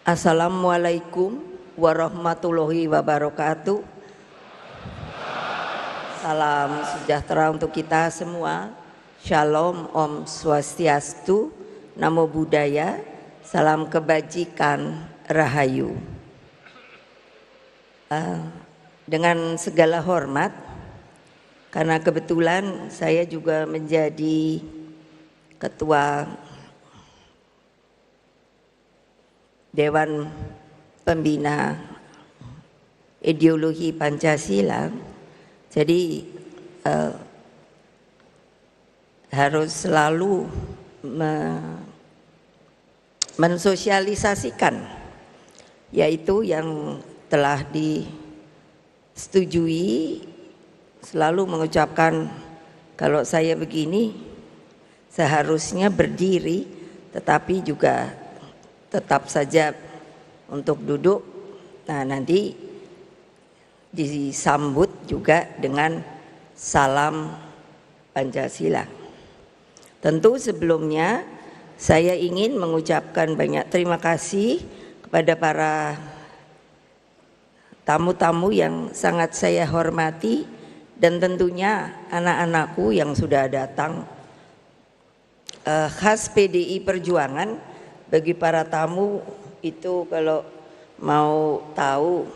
Assalamualaikum warahmatullahi wabarakatuh. Salam sejahtera untuk kita semua. Shalom, Om Swastiastu, Namo Buddhaya, salam kebajikan, Rahayu. Dengan segala hormat, karena kebetulan saya juga menjadi Ketua Dewan Pembina Ideologi Pancasila, jadi harus selalu mensosialisasikan, yaitu yang telah disetujui, selalu mengucapkan kalau saya begini seharusnya berdiri, tetapi juga tetap saja untuk duduk. Nah, nanti disambut juga dengan salam Pancasila. Tentu sebelumnya saya ingin mengucapkan banyak terima kasih kepada para tamu-tamu yang sangat saya hormati, dan tentunya anak-anakku yang sudah datang. Khas PDI Perjuangan, bagi para tamu itu kalau mau tahu,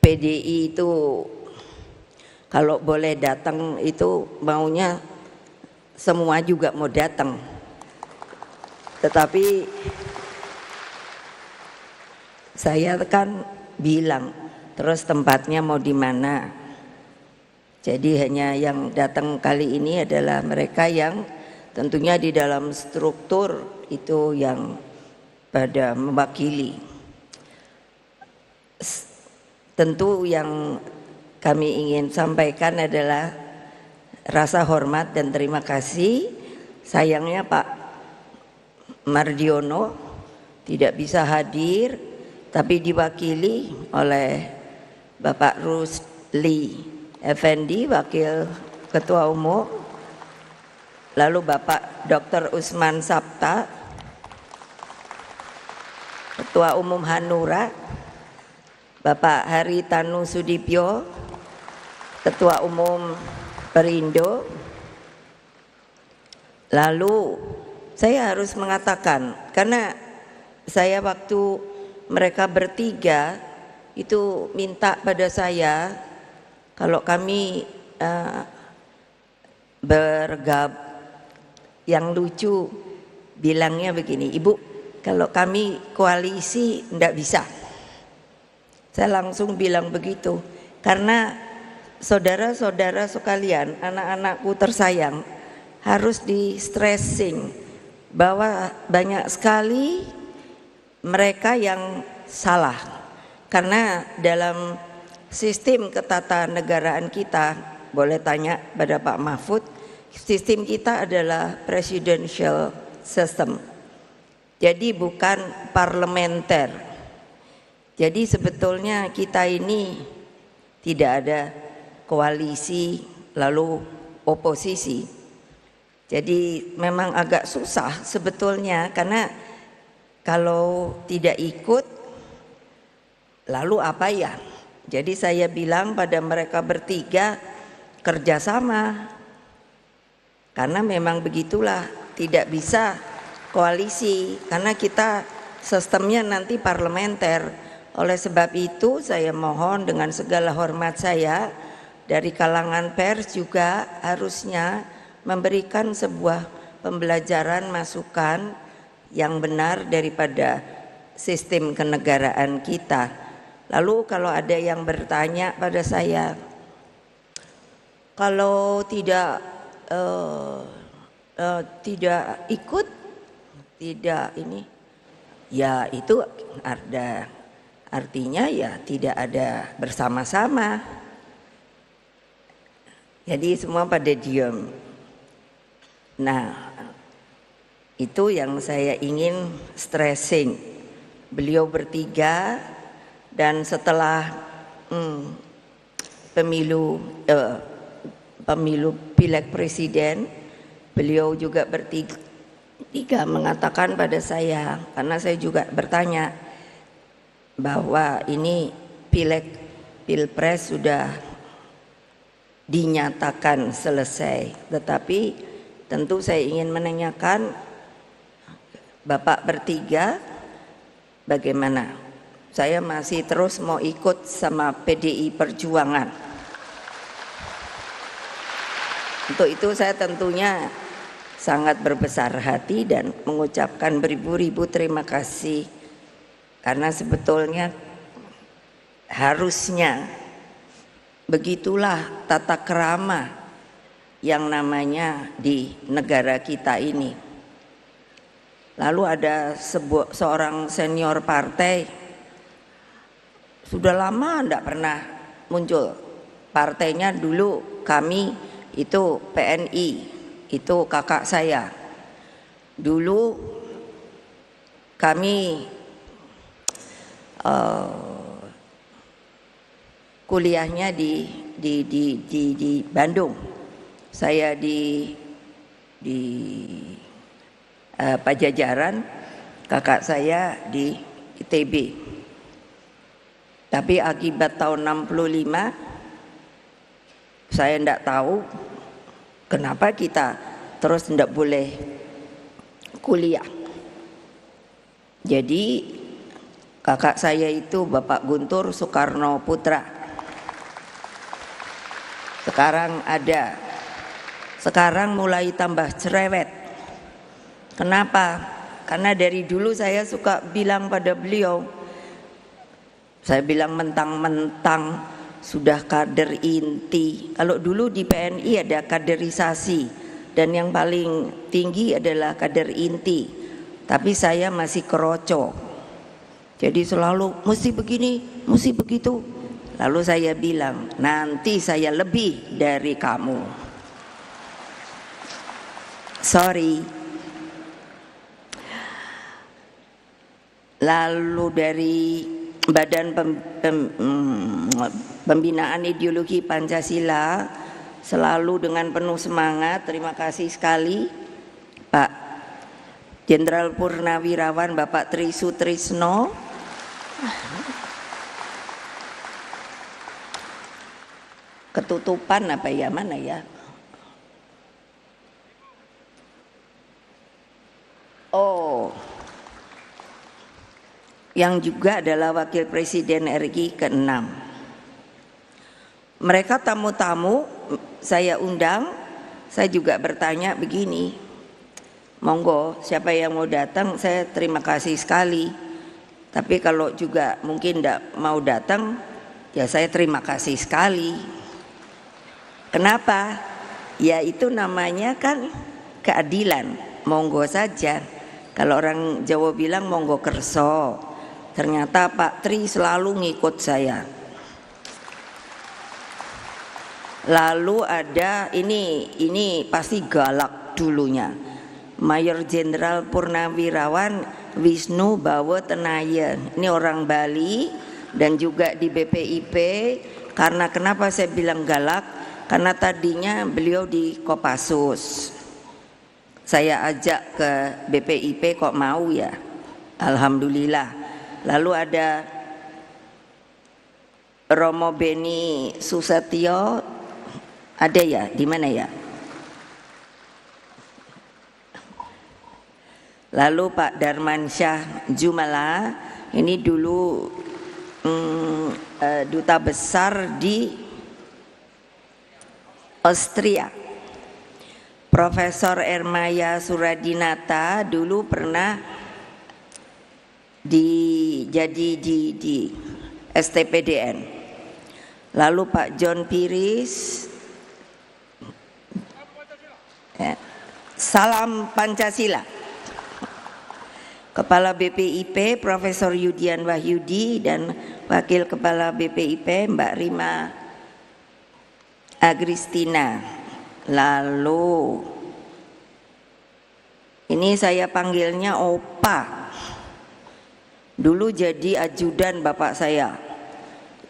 PDI itu kalau boleh datang itu maunya semua juga mau datang, tetapi saya kan bilang terus tempatnya mau di mana. Jadi hanya yang datang kali ini adalah mereka yang tentunya di dalam struktur itu yang pada mewakili. Tentu yang kami ingin sampaikan adalah rasa hormat dan terima kasih. Sayangnya Pak Mardiono tidak bisa hadir, tapi diwakili oleh Bapak Rusli Effendi, Wakil Ketua Umum, lalu Bapak Dr. Usman Sabta, Ketua Umum Hanura, Bapak Haritanu Sudipyo, Ketua Umum Perindo. Lalu saya harus mengatakan, karena saya waktu mereka bertiga itu minta pada saya, kalau kami bergabung, yang lucu bilangnya begini, Ibu, kalau kami koalisi enggak bisa. Saya langsung bilang begitu, karena saudara-saudara sekalian, anak-anakku tersayang, harus di stressing bahwa banyak sekali mereka yang salah. Karena dalam sistem ketatanegaraan kita, boleh tanya pada Pak Mahfud, sistem kita adalah presidential system, jadi bukan parlementer. Jadi sebetulnya kita ini tidak ada koalisi lalu oposisi. Jadi memang agak susah sebetulnya, karena kalau tidak ikut lalu apa ya. Jadi saya bilang pada mereka bertiga, kerjasama. Karena memang begitulah, tidak bisa koalisi karena kita sistemnya nanti parlementer. Oleh sebab itu saya mohon dengan segala hormat saya, dari kalangan pers juga harusnya memberikan sebuah pembelajaran masukan yang benar daripada sistem kenegaraan kita. Lalu kalau ada yang bertanya pada saya, kalau tidak ikut, tidak ini, ya itu ada artinya ya tidak ada bersama-sama. Jadi semua pada diam. Nah, itu yang saya ingin stressing. Beliau bertiga, dan setelah pemilu pileg presiden, beliau juga bertiga Tiga mengatakan pada saya, karena saya juga bertanya bahwa ini pileg pilpres sudah dinyatakan selesai, tetapi tentu saya ingin menanyakan Bapak bertiga bagaimana? Saya masih terus mau ikut sama PDI Perjuangan. Untuk itu saya tentunya sangat berbesar hati dan mengucapkan beribu-ribu terima kasih, karena sebetulnya harusnya begitulah tata krama yang namanya di negara kita ini. Lalu ada seorang senior partai, sudah lama tidak pernah muncul. Partainya dulu kami itu PNI, itu kakak saya. Dulu kami kuliahnya di Bandung. Saya di Pajajaran, kakak saya di ITB. Tapi akibat tahun 65 saya tidak tahu kenapa kita terus tidak boleh kuliah. Jadi kakak saya itu Bapak Guntur Soekarno Putra. Sekarang mulai tambah cerewet. Kenapa? Karena dari dulu saya suka bilang pada beliau, saya bilang mentang-mentang sudah kader inti. Kalau dulu di PNI ada kaderisasi dan yang paling tinggi adalah kader inti, tapi saya masih keroco. Jadi selalu mesti begini, mesti begitu. Lalu saya bilang, nanti saya lebih dari kamu. Sorry. Lalu dari Badan Pembinaan Ideologi Pancasila selalu dengan penuh semangat. Terima kasih sekali Pak Jenderal Purnawirawan Bapak Tri Sutrisno. Ketutupan apa ya, mana ya? Oh, yang juga adalah Wakil Presiden RI ke-6. Mereka tamu-tamu saya undang, saya juga bertanya begini, monggo siapa yang mau datang, saya terima kasih sekali. Tapi kalau juga mungkin tidak mau datang, ya saya terima kasih sekali. Kenapa? Ya itu namanya kan keadilan, monggo saja. Kalau orang Jawa bilang monggo kerso. Ternyata Pak Tri selalu ngikut saya. Lalu ada ini pasti galak dulunya, Mayor Jenderal Purnawirawan Wisnu Bawo Tenaya. Ini orang Bali dan juga di BPIP. Karena kenapa saya bilang galak? Karena tadinya beliau di Kopassus. Saya ajak ke BPIP kok mau ya. Alhamdulillah. Lalu ada Romo Beni Susetio, ada ya? Di mana ya? Lalu Pak Darmansyah Jumala, ini dulu duta besar di Austria. Profesor Ermaya Suradinata dulu pernah jadi di STPDN. Lalu Pak John Piris, salam Pancasila. Kepala BPIP Profesor Yudian Wahyudi dan Wakil Kepala BPIP Mbak Rima Agristina. Lalu ini saya panggilnya Opa. Dulu jadi ajudan bapak saya,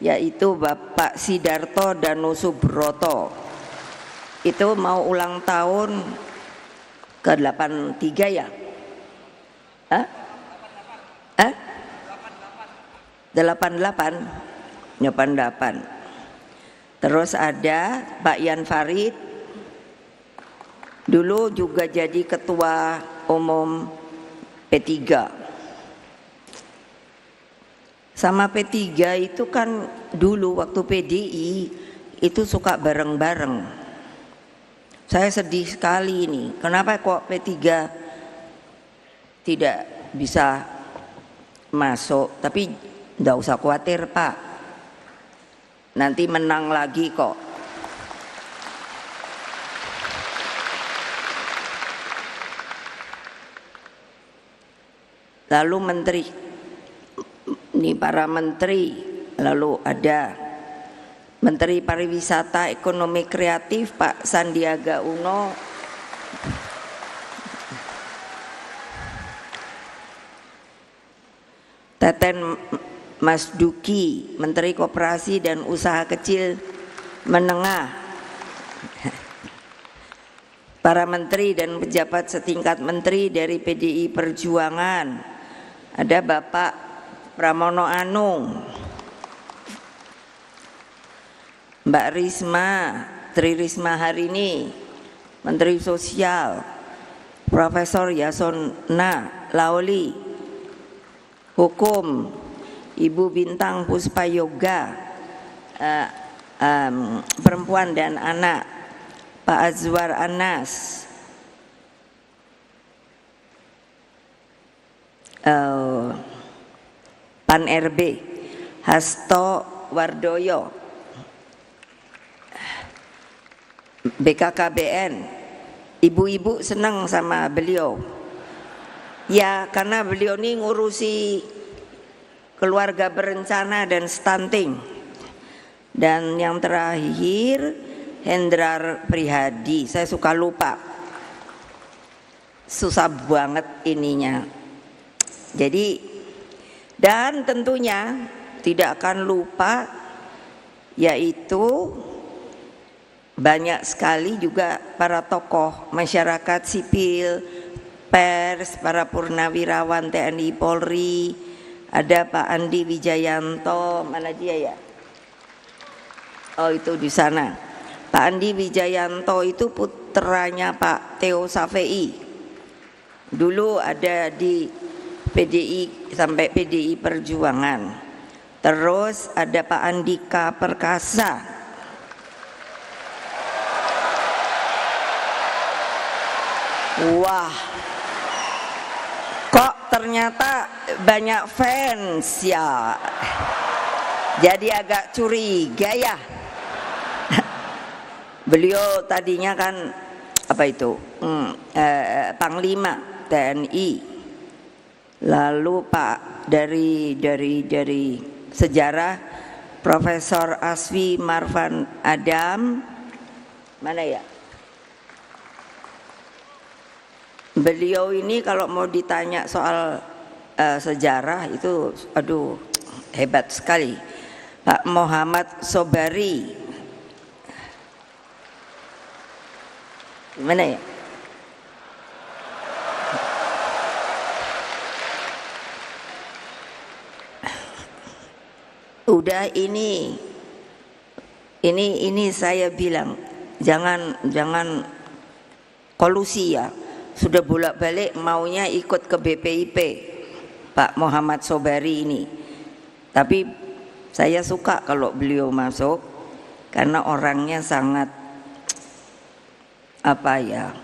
yaitu Bapak Sidarto Danusubroto. Itu mau ulang tahun ke-83 ya, Hah? Hah? 88. 88. Terus ada Pak Yan Farid, dulu juga jadi ketua umum P3. Sama P3 itu kan dulu waktu PDI itu suka bareng-bareng. Saya sedih sekali ini, kenapa kok P3 tidak bisa masuk? Tapi enggak usah khawatir Pak, nanti menang lagi kok. Lalu menteri, ini para menteri, lalu ada Menteri Pariwisata Ekonomi Kreatif Pak Sandiaga Uno, Teten Mas Duki, Menteri Koperasi dan Usaha Kecil Menengah. Para menteri dan pejabat setingkat menteri dari PDI Perjuangan, ada Bapak Pramono Anung, Mbak Risma, Tri Risma Harini, Menteri Sosial, Profesor Yasona Laoli, Hukum, Ibu Bintang Puspayoga, Perempuan dan Anak, Pak Azwar Anas, Pan RB, Hasto Wardoyo, BKKBN. Ibu-ibu senang sama beliau ya, karena beliau ini ngurusi keluarga berencana dan stunting. Dan yang terakhir Hendrar Prihadi, saya suka lupa, susah banget ininya. Jadi, dan tentunya tidak akan lupa, yaitu banyak sekali juga para tokoh masyarakat sipil, pers, para purnawirawan TNI Polri. Ada Pak Andi Wijayanto, mana dia ya? Oh itu di sana. Pak Andi Wijayanto itu putranya Pak Theo Safei. Dulu ada di PDI sampai PDI Perjuangan. Terus ada Pak Andika Perkasa. Wah, kok ternyata banyak fans ya. Jadi agak curiga ya. Beliau tadinya kan apa itu Panglima TNI. Lalu Pak dari sejarah Profesor Aswi Marvan Adam, mana ya? Beliau ini kalau mau ditanya soal sejarah itu aduh hebat sekali. Pak Muhammad Sobari, mana ya? Udah ini saya bilang jangan kolusi ya. Sudah bolak-balik maunya ikut ke BPIP Pak Muhammad Sobari ini. Tapi saya suka kalau beliau masuk karena orangnya sangat apa ya,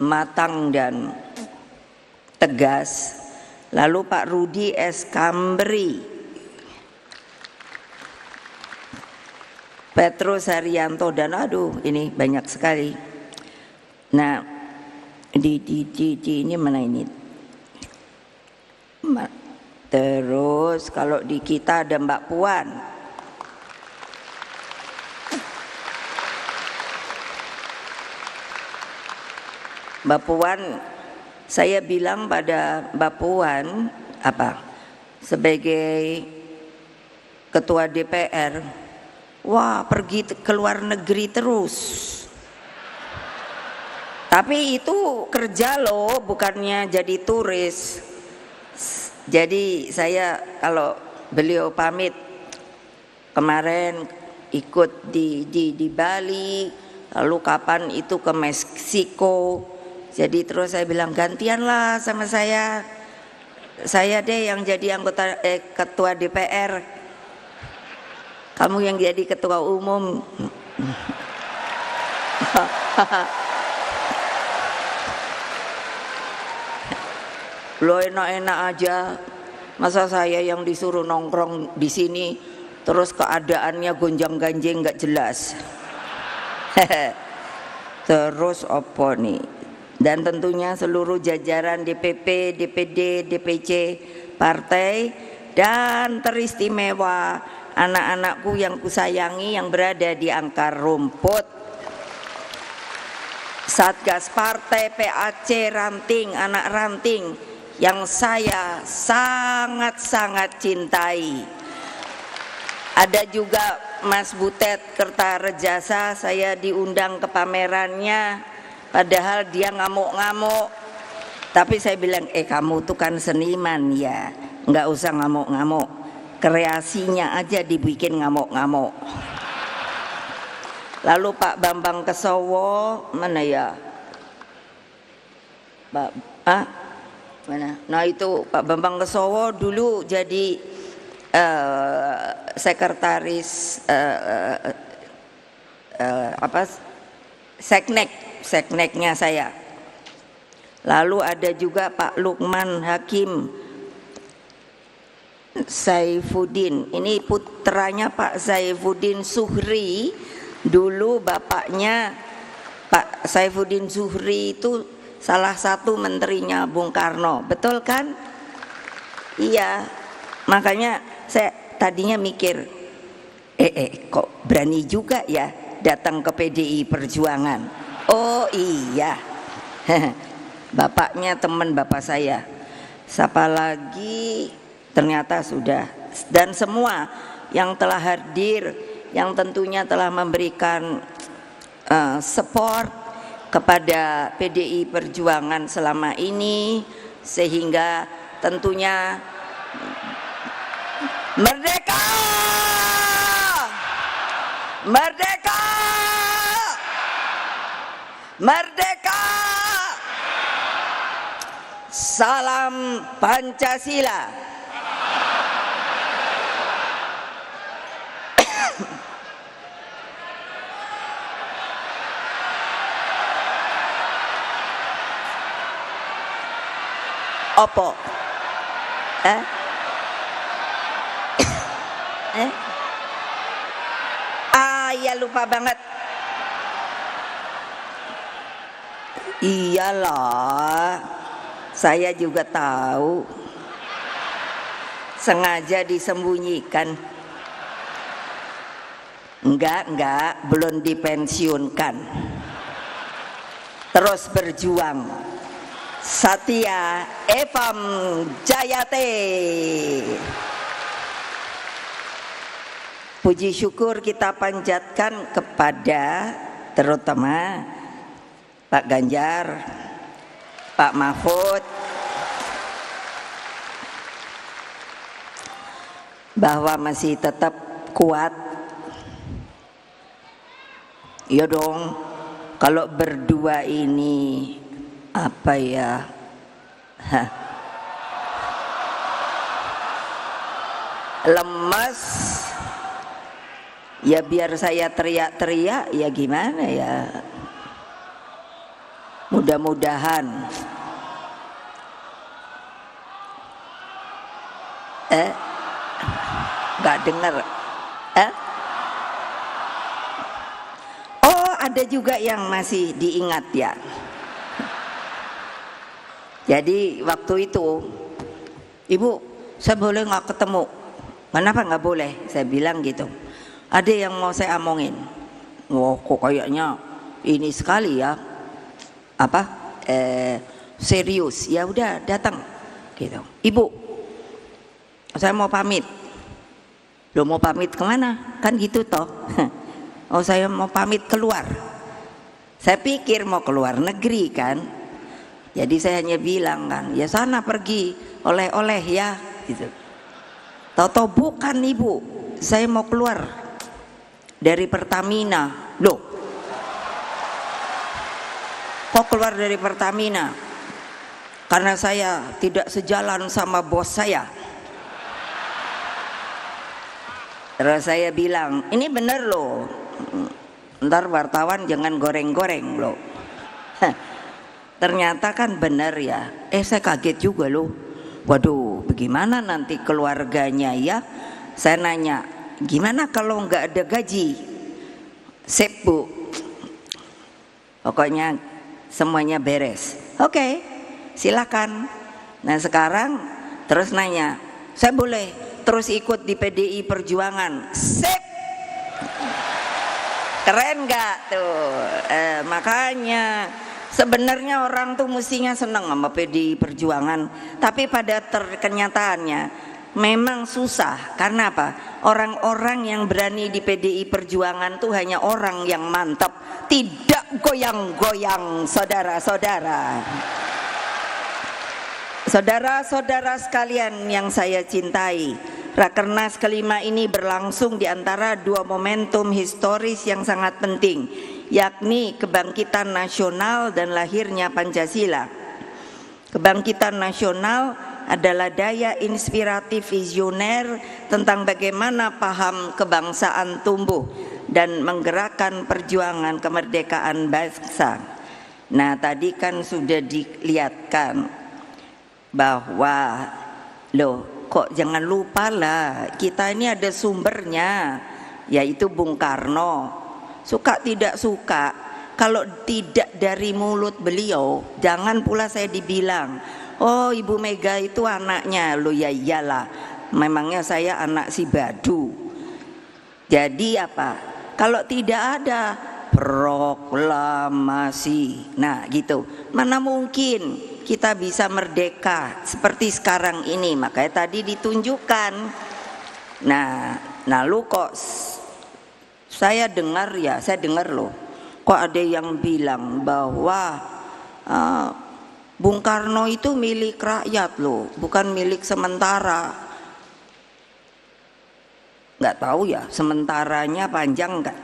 matang dan tegas. Lalu Pak Rudi S. Kambri, Petrus Haryanto, dan aduh ini banyak sekali. Nah di ini mana ini? Terus kalau di kita ada Mbak Puan. Mbak Puan, saya bilang pada Mbak Puan apa? Sebagai ketua DPR, wah pergi ke luar negeri terus. Tapi itu kerja loh, bukannya jadi turis. Jadi saya kalau beliau pamit kemarin ikut di Bali, lalu kapan itu ke Meksiko. Jadi terus saya bilang gantianlah sama saya deh yang jadi anggota ketua DPR, kamu yang jadi ketua umum. Lo enak-enak aja, masa saya yang disuruh nongkrong di sini terus keadaannya gonjang-ganjing nggak jelas. Terus opo nih? Dan tentunya seluruh jajaran DPP, DPD, DPC partai dan teristimewa anak-anakku yang kusayangi yang berada di akar rumput, Satgas Partai, PAC, ranting, anak ranting yang saya sangat-sangat cintai. Ada juga Mas Butet Kertarejasa, saya diundang ke pamerannya, padahal dia ngamuk-ngamuk. Tapi saya bilang, kamu tuh kan seniman ya, nggak usah ngamuk-ngamuk, kreasinya aja dibikin ngamuk-ngamuk. Lalu Pak Bambang Kesowo, mana ya? Mana? Nah itu Pak Bambang Kesowo dulu jadi sekretaris sekneknya saya. Lalu ada juga Pak Lukman Hakim Saifuddin, ini putranya Pak Saifuddin Zuhri. Dulu bapaknya Pak Saifuddin Zuhri itu salah satu menterinya Bung Karno, betul kan? Iya, makanya saya tadinya mikir, kok berani juga ya datang ke PDI Perjuangan. Oh iya, bapaknya teman bapak saya. Siapa lagi? Ternyata sudah. Dan semua yang telah hadir, yang tentunya telah memberikan support kepada PDI Perjuangan selama ini, sehingga tentunya merdeka, merdeka, merdeka, salam Pancasila. Opo? Ya lupa banget. Iyalah, saya juga tahu. Sengaja disembunyikan. Enggak, belum dipensiunkan. Terus berjuang. Satya Evam Jayate. Puji syukur kita panjatkan kepada terutama Pak Ganjar, Pak Mahfud, bahwa masih tetap kuat. Ya dong, kalau berdua ini apa ya? Lemas. Ya biar saya teriak-teriak ya gimana ya. Mudah-mudahan nggak dengar. Oh ada juga yang masih diingat ya. Jadi waktu itu, Ibu saya boleh nggak ketemu? Kenapa nggak boleh? Saya bilang gitu. Ada yang mau saya omongin. Wah kok kayaknya ini sekali ya, serius. Ya udah datang gitu. Ibu saya mau pamit. Lo mau pamit kemana? Kan gitu toh. Oh saya mau pamit keluar. Saya pikir mau keluar negeri kan. Jadi saya hanya bilang kan, ya sana pergi oleh-oleh ya gitu. Tahu-tahu bukan ibu, saya mau keluar dari Pertamina. Loh, kok keluar dari Pertamina? Karena saya tidak sejalan sama bos saya. Terus saya bilang, ini bener loh, ntar wartawan jangan goreng-goreng loh. Ternyata kan bener ya. Saya kaget juga loh. Waduh, bagaimana nanti keluarganya ya? Saya nanya, gimana kalau nggak ada gaji? Sip bu, pokoknya semuanya beres. Oke, silakan. Nah sekarang terus nanya, saya boleh terus ikut di PDI Perjuangan? Sip. Keren nggak tuh? Makanya sebenarnya orang tuh mestinya senang sama PDI Perjuangan, tapi pada kenyataannya memang susah. Karena apa? Orang-orang yang berani di PDI Perjuangan tuh hanya orang yang mantap, tidak goyang-goyang, saudara-saudara. Saudara-saudara sekalian yang saya cintai, Rakernas kelima ini berlangsung di antara dua momentum historis yang sangat penting, yakni kebangkitan nasional dan lahirnya Pancasila. Kebangkitan nasional adalah daya inspiratif visioner tentang bagaimana paham kebangsaan tumbuh dan menggerakkan perjuangan kemerdekaan bangsa. Nah, tadi kan sudah dilihatkan bahwa kok jangan lupa lah, kita ini ada sumbernya, yaitu Bung Karno. Suka tidak suka, kalau tidak dari mulut beliau, jangan pula saya dibilang, oh Ibu Mega itu anaknya. Loh ya iyalah, memangnya saya anak si Badu. Jadi apa? Kalau tidak ada proklamasi, nah gitu, mana mungkin kita bisa merdeka seperti sekarang ini. Makanya tadi ditunjukkan. Nah lalu kok saya dengar loh, kok ada yang bilang bahwa Bung Karno itu milik rakyat loh, bukan milik sementara. Nggak tahu ya sementaranya panjang nggak?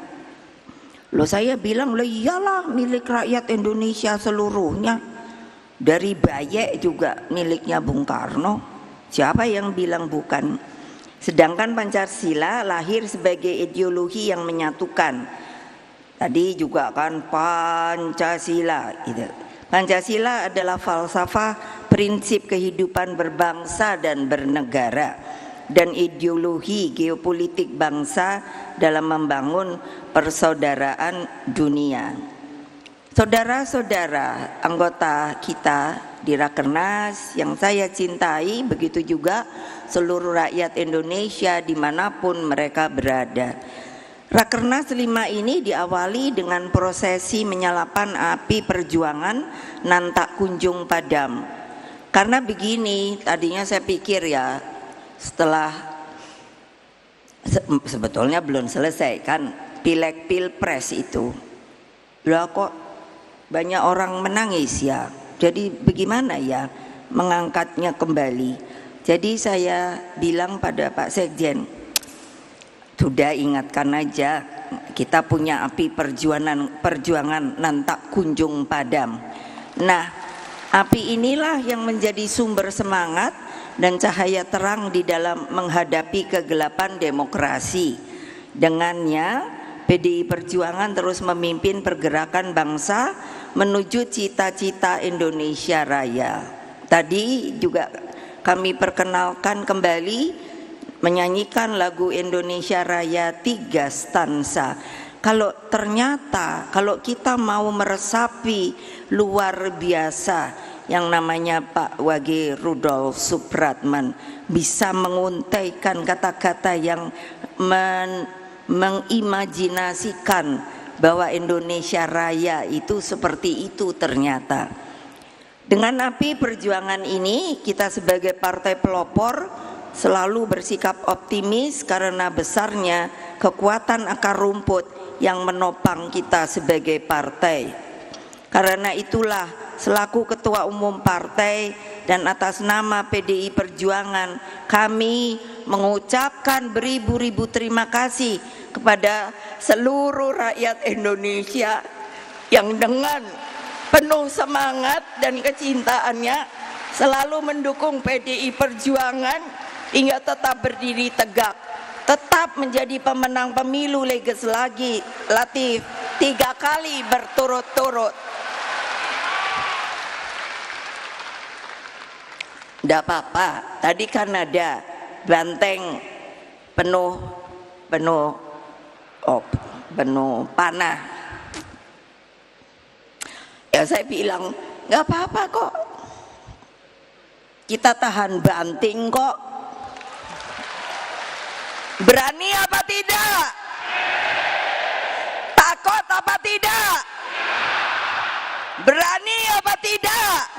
Loh saya bilang, loh iyalah milik rakyat Indonesia seluruhnya. Dari Bayek juga miliknya Bung Karno. Siapa yang bilang bukan? Sedangkan Pancasila lahir sebagai ideologi yang menyatukan. Tadi juga kan Pancasila gitu. Pancasila adalah falsafah prinsip kehidupan berbangsa dan bernegara, dan ideologi geopolitik bangsa dalam membangun persaudaraan dunia. Saudara-saudara anggota kita di Rakernas yang saya cintai, begitu juga seluruh rakyat Indonesia dimanapun mereka berada. Rakernas 5 ini diawali dengan prosesi menyalakan api perjuangan nan tak kunjung padam. Karena begini, tadinya saya pikir ya, setelah sebetulnya belum selesai kan pileg pilpres itu, lah kok banyak orang menangis ya. Jadi bagaimana ya mengangkatnya kembali? Jadi saya bilang pada Pak Sekjen, sudah ingatkan aja, kita punya api perjuangan nan tak kunjung padam. Nah, api inilah yang menjadi sumber semangat dan cahaya terang di dalam menghadapi kegelapan demokrasi. Dengannya PDI Perjuangan terus memimpin pergerakan bangsa menuju cita-cita Indonesia Raya. Tadi juga kami perkenalkan kembali menyanyikan lagu Indonesia Raya 3 stansa. Kalau ternyata kalau kita mau meresapi luar biasa yang namanya Pak Wage Rudolf Supratman, bisa menguntaikan kata-kata yang mengimajinasikan bahwa Indonesia Raya itu seperti itu ternyata. Dengan api perjuangan ini, kita sebagai partai pelopor selalu bersikap optimis karena besarnya kekuatan akar rumput yang menopang kita sebagai partai. Karena itulah selaku Ketua Umum Partai dan atas nama PDI Perjuangan, kami mengucapkan beribu-ribu terima kasih kepada seluruh rakyat Indonesia yang dengan penuh semangat dan kecintaannya selalu mendukung PDI Perjuangan hingga tetap berdiri tegak, tetap menjadi pemenang pemilu legislatif 3 kali berturut-turut. Tidak apa-apa, tadi kan ada banteng penuh panah. Ya saya bilang nggak apa-apa kok, kita tahan banting kok. Berani apa tidak? Takut apa tidak? Berani apa tidak?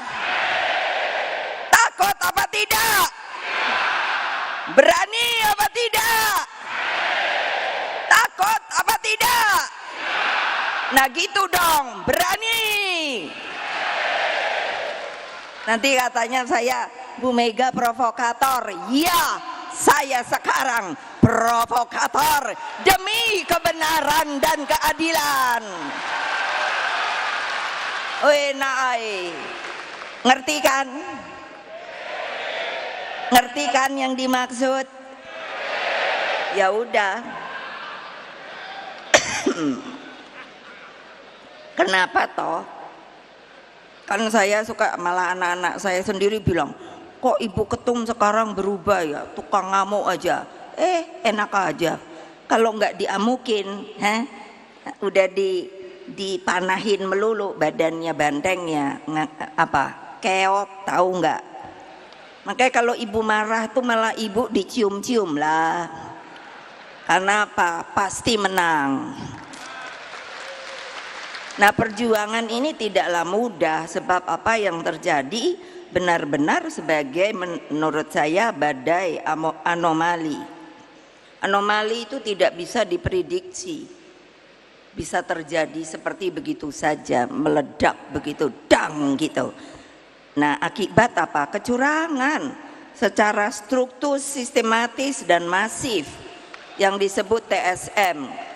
Takut apa tidak? Berani apa tidak? Takut apa tidak? Nah gitu dong, berani. Nanti katanya saya Bu Mega provokator. Ya, saya sekarang provokator demi kebenaran dan keadilan. Ngerti kan? Ngerti kan yang dimaksud? Ya udah. Kenapa toh? Kan saya suka, malah anak-anak saya sendiri bilang, kok Ibu Ketum sekarang berubah ya, tukang ngamuk aja. Enak aja. Kalau nggak diamukin, udah dipanahin melulu badannya, bantengnya, keok, tahu nggak? Makanya kalau Ibu marah tuh malah Ibu dicium-cium lah. Karena apa? Pasti menang. Nah perjuangan ini tidaklah mudah, sebab apa yang terjadi benar-benar sebagai menurut saya badai anomali. Anomali itu tidak bisa diprediksi, bisa terjadi seperti begitu saja, meledak begitu, dang gitu. Nah akibat apa? Kecurangan secara struktur, sistematis dan masif yang disebut TSM.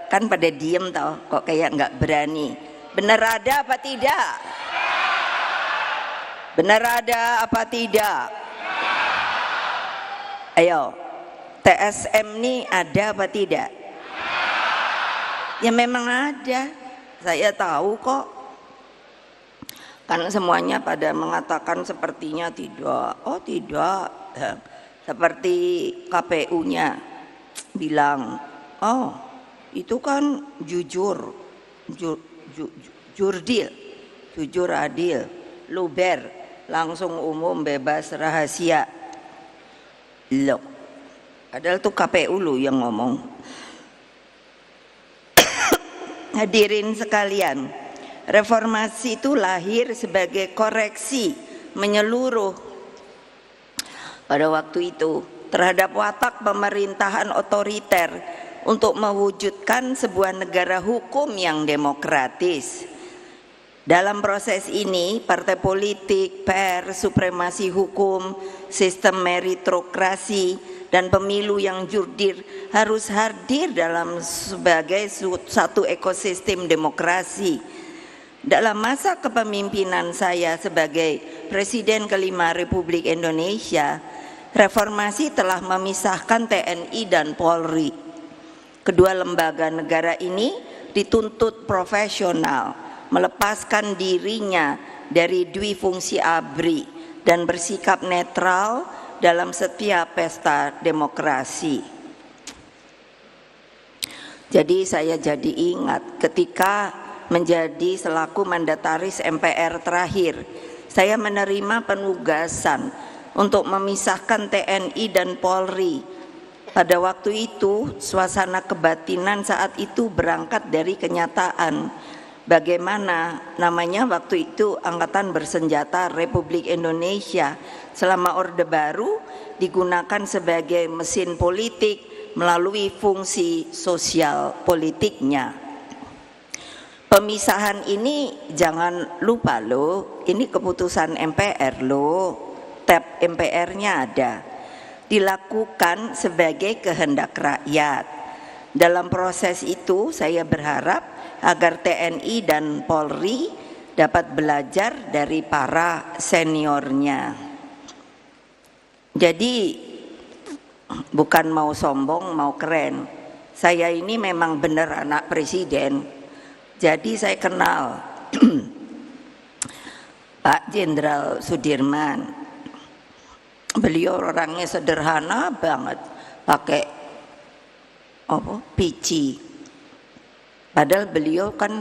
Kan pada diem tau, kok kayak nggak berani. Benar ada apa tidak? Benar ada apa tidak? Ayo, TSM ini ada apa tidak? Ya memang ada, saya tahu kok. Kan semuanya pada mengatakan sepertinya tidak. Oh tidak, seperti KPU-nya bilang, oh itu kan jujur, jurdil, jujur adil, luber, langsung umum, bebas, rahasia. Loh, padahal tuh KPU lu yang ngomong. Hadirin sekalian, reformasi itu lahir sebagai koreksi menyeluruh pada waktu itu terhadap watak pemerintahan otoriter untuk mewujudkan sebuah negara hukum yang demokratis. Dalam proses ini, partai politik, pers, supremasi hukum, sistem meritokrasi, dan pemilu yang jurdil harus hadir dalam sebagai satu ekosistem demokrasi. Dalam masa kepemimpinan saya sebagai Presiden kelima Republik Indonesia, reformasi telah memisahkan TNI dan Polri. Kedua lembaga negara ini dituntut profesional, melepaskan dirinya dari dwifungsi ABRI dan bersikap netral dalam setiap pesta demokrasi. Jadi saya jadi ingat ketika menjadi selaku mandataris MPR terakhir, saya menerima penugasan untuk memisahkan TNI dan Polri. Pada waktu itu suasana kebatinan saat itu berangkat dari kenyataan bagaimana namanya waktu itu Angkatan Bersenjata Republik Indonesia selama Orde Baru digunakan sebagai mesin politik melalui fungsi sosial politiknya. pemisahan ini jangan lupa loh, ini keputusan MPR loh, tab MPR-nya ada, dilakukan sebagai kehendak rakyat. Dalam proses itu saya berharap agar TNI dan Polri dapat belajar dari para seniornya. Jadi bukan mau sombong, mau keren. Saya ini memang benar anak presiden. Jadi saya kenal Pak Jenderal Sudirman. Beliau orangnya sederhana banget, pakai pici. Padahal beliau kan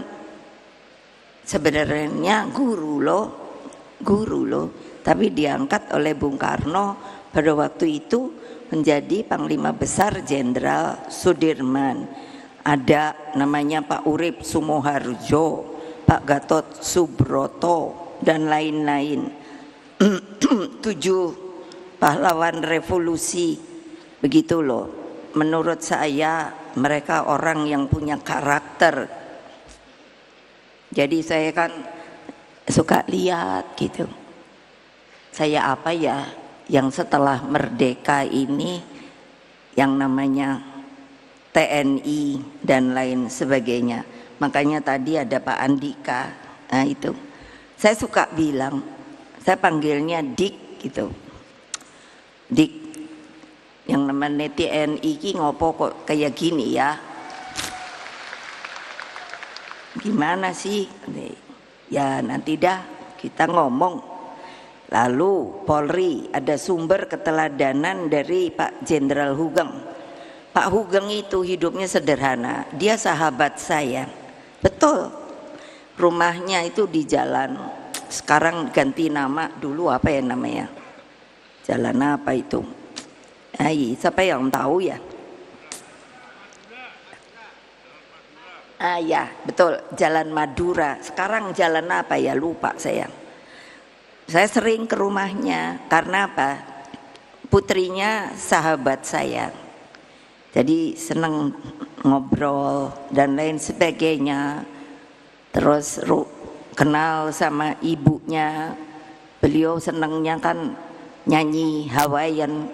sebenarnya guru loh, tapi diangkat oleh Bung Karno pada waktu itu menjadi Panglima Besar Jenderal Sudirman. Ada namanya Pak Urip Sumoharjo, Pak Gatot Subroto, dan lain-lain. 7 pahlawan revolusi, begitu loh. Menurut saya mereka orang yang punya karakter. Jadi saya kan suka lihat gitu. Saya apa ya yang setelah merdeka ini yang namanya TNI dan lain sebagainya. Makanya tadi ada Pak Andika. Nah itu saya suka bilang, saya panggilnya Dik gitu. Dik, yang namanya TNI ki ngopo kok kayak gini ya? Gimana sih? Ya nanti dah kita ngomong. Lalu Polri ada sumber keteladanan dari Pak Jenderal Hugeng. Pak Hugeng itu hidupnya sederhana, dia sahabat saya, betul. Rumahnya itu di jalan, sekarang ganti nama, dulu apa ya namanya? Jalan apa itu? Siapa yang tahu ya? Ya betul, Jalan Madura. Sekarang jalan apa ya, lupa saya. Saya sering ke rumahnya, karena apa? Putrinya sahabat saya. Jadi seneng ngobrol dan lain sebagainya. Terus kenal sama ibunya. Beliau senengnya kan nyanyi Hawaiian.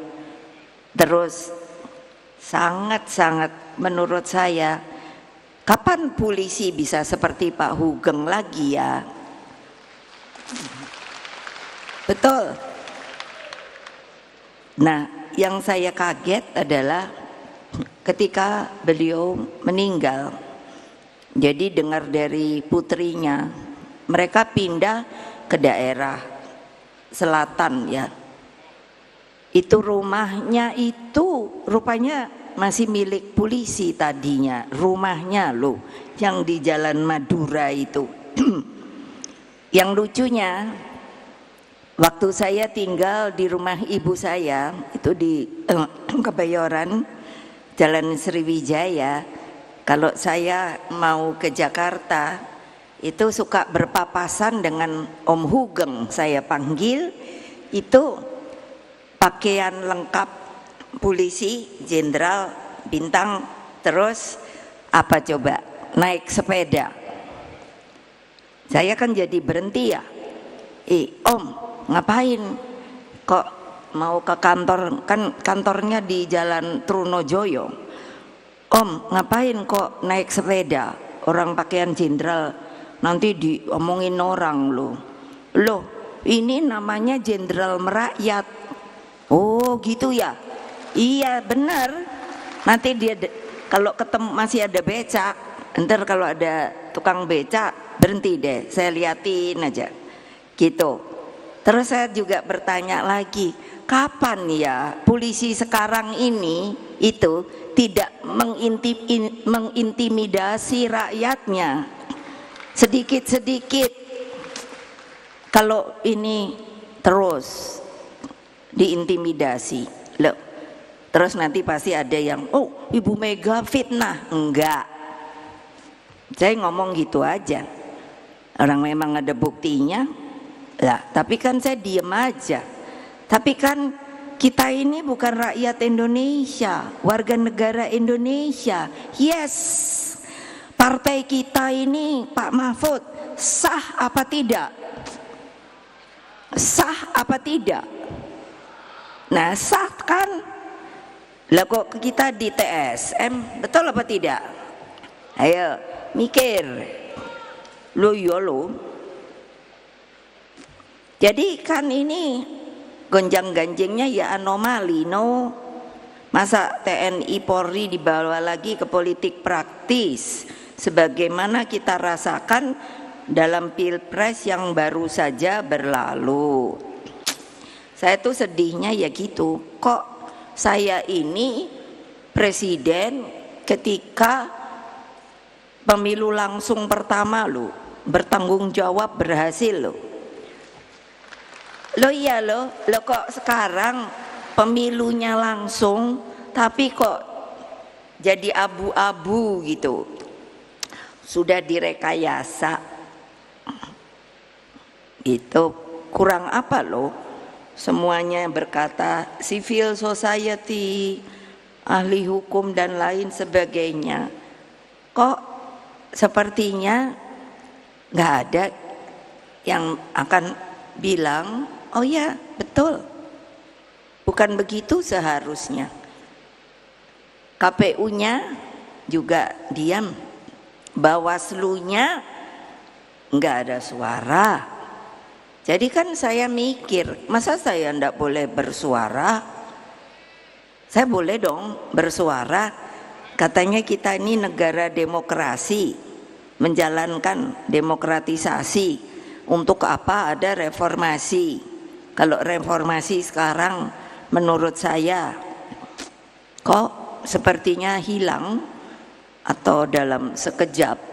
Terus sangat-sangat menurut saya, kapan polisi bisa seperti Pak Hugeng lagi ya? Betul. Nah, yang saya kaget adalah ketika beliau meninggal, jadi dengar dari putrinya, mereka pindah ke daerah selatan ya. Itu rumahnya itu rupanya masih milik polisi tadinya, rumahnya loh, yang di Jalan Madura itu. Yang lucunya, waktu saya tinggal di rumah ibu saya, itu di Kebayoran, Jalan Sriwijaya, kalau saya mau ke Jakarta itu suka berpapasan dengan Om Hugeng, saya panggil, itu pakaian lengkap polisi, jenderal, bintang, terus apa coba, naik sepeda. Saya kan jadi berhenti ya, Om ngapain kok mau ke kantor, kan kantornya di Jalan Trunojoyo. Om ngapain kok naik sepeda, orang pakaian jenderal, nanti diomongin orang loh. Ini namanya jenderal merakyat. Oh gitu ya, iya benar. Nanti dia kalau ketemu masih ada becak, ntar kalau ada tukang becak berhenti deh, saya liatin aja gitu. Terus saya juga bertanya lagi, kapan ya polisi sekarang ini itu tidak mengintimidasi rakyatnya sedikit-sedikit? Kalau ini terus diintimidasi loh, terus nanti pasti ada yang Ibu Mega fitnah. Enggak, saya ngomong gitu aja, orang memang ada buktinya lah, tapi kan saya diem aja. Tapi kan kita ini bukan rakyat Indonesia, warga negara Indonesia. Yes, partai kita ini Pak Mahfud sah apa tidak? Sah apa tidak? Nah sah kan? Lah kok kita di TSM, betul apa tidak? Ayo mikir. Lo ya lo. Jadi kan ini gonjang-ganjingnya ya anomali, no. Masa TNI Polri dibawa lagi ke politik praktis sebagaimana kita rasakan dalam Pilpres yang baru saja berlalu. Saya tuh sedihnya ya gitu, kok saya ini presiden ketika pemilu langsung pertama lo bertanggung jawab berhasil lo. Lo iya lo kok sekarang pemilunya langsung tapi kok jadi abu-abu gitu, sudah direkayasa itu. Kurang apa lo? Semuanya berkata civil society, ahli hukum dan lain sebagainya. Kok sepertinya nggak ada yang akan bilang oh ya betul, bukan begitu seharusnya. KPU-nya juga diam, Bawaslu-nya nggak ada suara. Jadi kan saya mikir, masa saya ndak boleh bersuara? Saya boleh dong bersuara. Katanya kita ini negara demokrasi, menjalankan demokratisasi. Untuk apa ada reformasi? Kalau reformasi sekarang menurut saya kok sepertinya hilang atau dalam sekejap.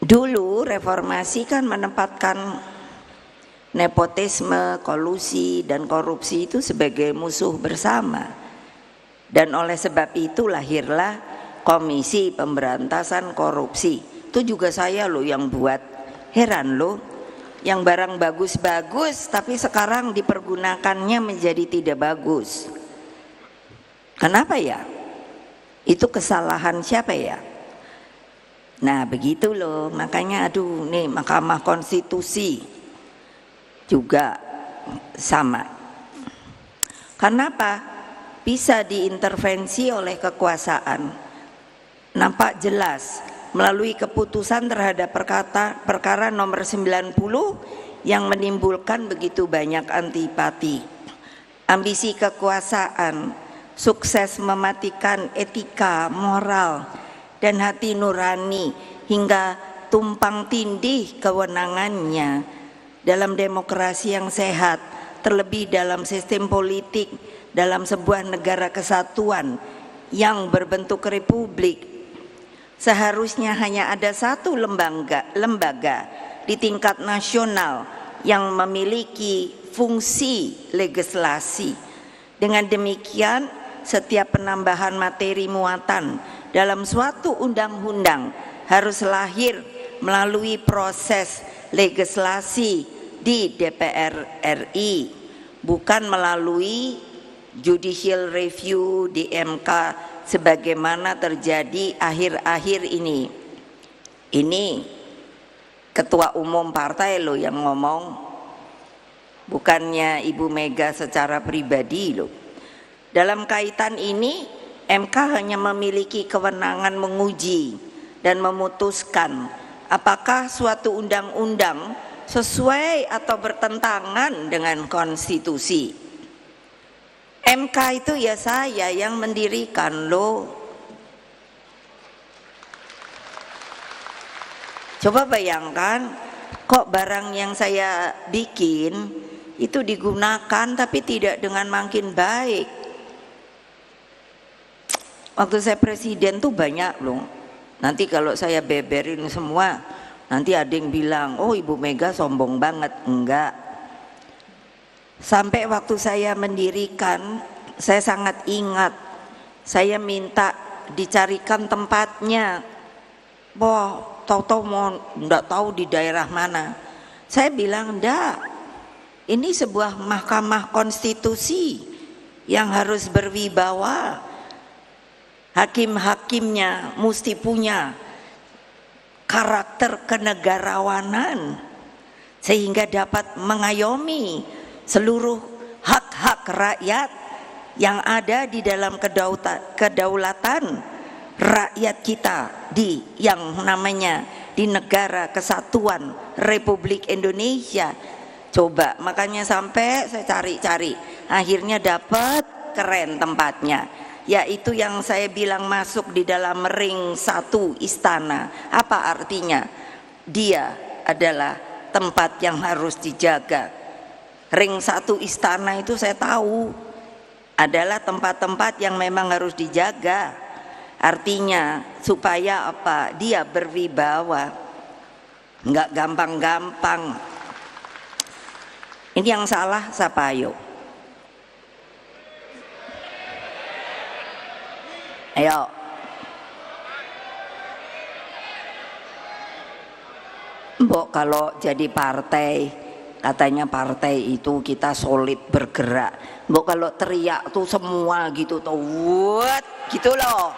Dulu reformasi kan menempatkan nepotisme, kolusi dan korupsi itu sebagai musuh bersama. Dan oleh sebab itu lahirlah Komisi Pemberantasan Korupsi. Itu juga saya loh yang buat. Heran loh, yang barang bagus-bagus tapi sekarang dipergunakannya menjadi tidak bagus. Kenapa ya? Itu kesalahan siapa ya? Nah begitu loh, makanya aduh nih Mahkamah Konstitusi juga sama. Kenapa? Bisa diintervensi oleh kekuasaan. Nampak jelas melalui keputusan terhadap perkara nomor 90 yang menimbulkan begitu banyak antipati. Ambisi kekuasaan, sukses mematikan etika, moral, dan hati nurani hingga tumpang tindih kewenangannya dalam demokrasi yang sehat, terlebih dalam sistem politik dalam sebuah negara kesatuan yang berbentuk republik. Seharusnya hanya ada satu lembaga di tingkat nasional yang memiliki fungsi legislasi. Dengan demikian, setiap penambahan materi muatan dalam suatu undang-undang harus lahir melalui proses legislasi di DPR RI, bukan melalui judicial review di MK sebagaimana terjadi akhir-akhir ini. Ini ketua umum partai loh yang ngomong, bukannya Ibu Mega secara pribadi loh. Dalam kaitan ini MK hanya memiliki kewenangan menguji dan memutuskan apakah suatu undang-undang sesuai atau bertentangan dengan konstitusi. MK itu ya saya yang mendirikan loh. Coba bayangkan, kok barang yang saya bikin itu digunakan tapi tidak dengan makin baik. Waktu saya presiden tuh banyak loh. Nanti kalau saya beberin semua, nanti ada yang bilang, oh Ibu Mega sombong banget. Enggak. Sampai waktu saya mendirikan, saya sangat ingat, saya minta dicarikan tempatnya. Wah, tahu-tahu mau enggak tahu di daerah mana. Saya bilang, enggak. Ini sebuah Mahkamah Konstitusi yang harus berwibawa. Hakim-hakimnya mesti punya karakter kenegarawanan sehingga dapat mengayomi seluruh hak-hak rakyat yang ada di dalam kedaulatan rakyat kita di yang namanya di negara kesatuan Republik Indonesia. Coba, makanya sampai saya cari-cari, akhirnya dapat keren tempatnya, yaitu yang saya bilang masuk di dalam ring 1 istana. Apa artinya? Dia adalah tempat yang harus dijaga. Ring 1 istana itu saya tahu adalah tempat-tempat yang memang harus dijaga. Artinya supaya apa? Dia berwibawa, nggak gampang-gampang. Ini yang salah siapa ayo? Ayo. Mbok kalau jadi partai, katanya partai itu kita solid bergerak. Mbok kalau teriak tuh semua gitu tuh, what gitu loh.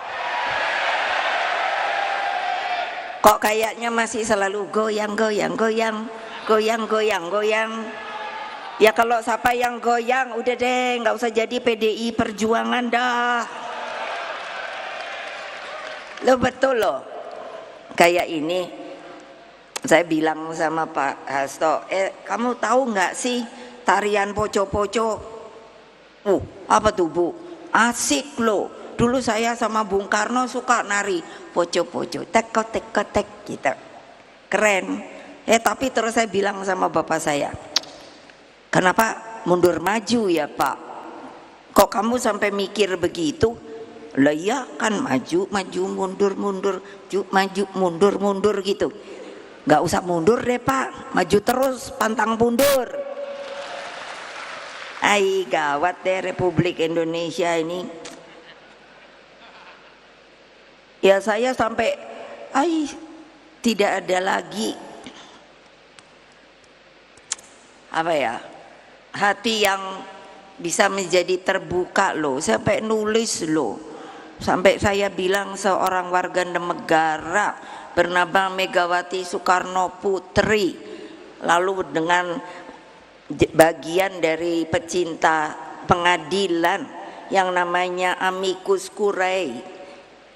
Kok kayaknya masih selalu goyang. Ya kalau siapa yang goyang udah deh, nggak usah jadi PDI Perjuangan dah. Lo betul loh. Kayak ini saya bilang sama Pak Hasto, kamu tahu nggak sih tarian poco-poco? Apa tuh Bu? Asik loh. Dulu saya sama Bung Karno suka nari poco-poco, tek gitu. Keren. Tapi terus saya bilang sama bapak saya, kenapa mundur maju ya Pak? Kok kamu sampai mikir begitu? Lah ya kan maju mundur maju mundur gitu. Nggak usah mundur deh Pak, maju terus pantang mundur. Gawat deh Republik Indonesia ini. Ya saya sampai tidak ada lagi apa ya, hati yang bisa menjadi terbuka loh. Sampai nulis loh, sampai saya bilang seorang warga negara bernama Megawati Soekarno Putri, lalu dengan bagian dari pecinta pengadilan yang namanya amicus curiae,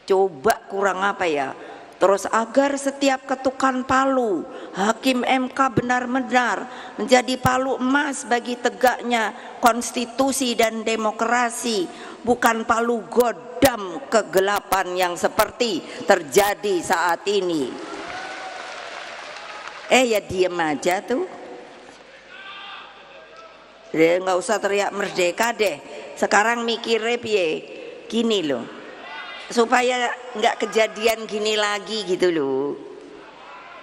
coba kurang apa ya, terus agar setiap ketukan palu Hakim MK benar-benar menjadi palu emas bagi tegaknya konstitusi dan demokrasi, bukan palu godam kegelapan yang seperti terjadi saat ini. Ya diem aja tuh, nggak usah teriak merdeka deh. Sekarang mikirnya piye, gini loh, supaya nggak kejadian gini lagi gitu loh.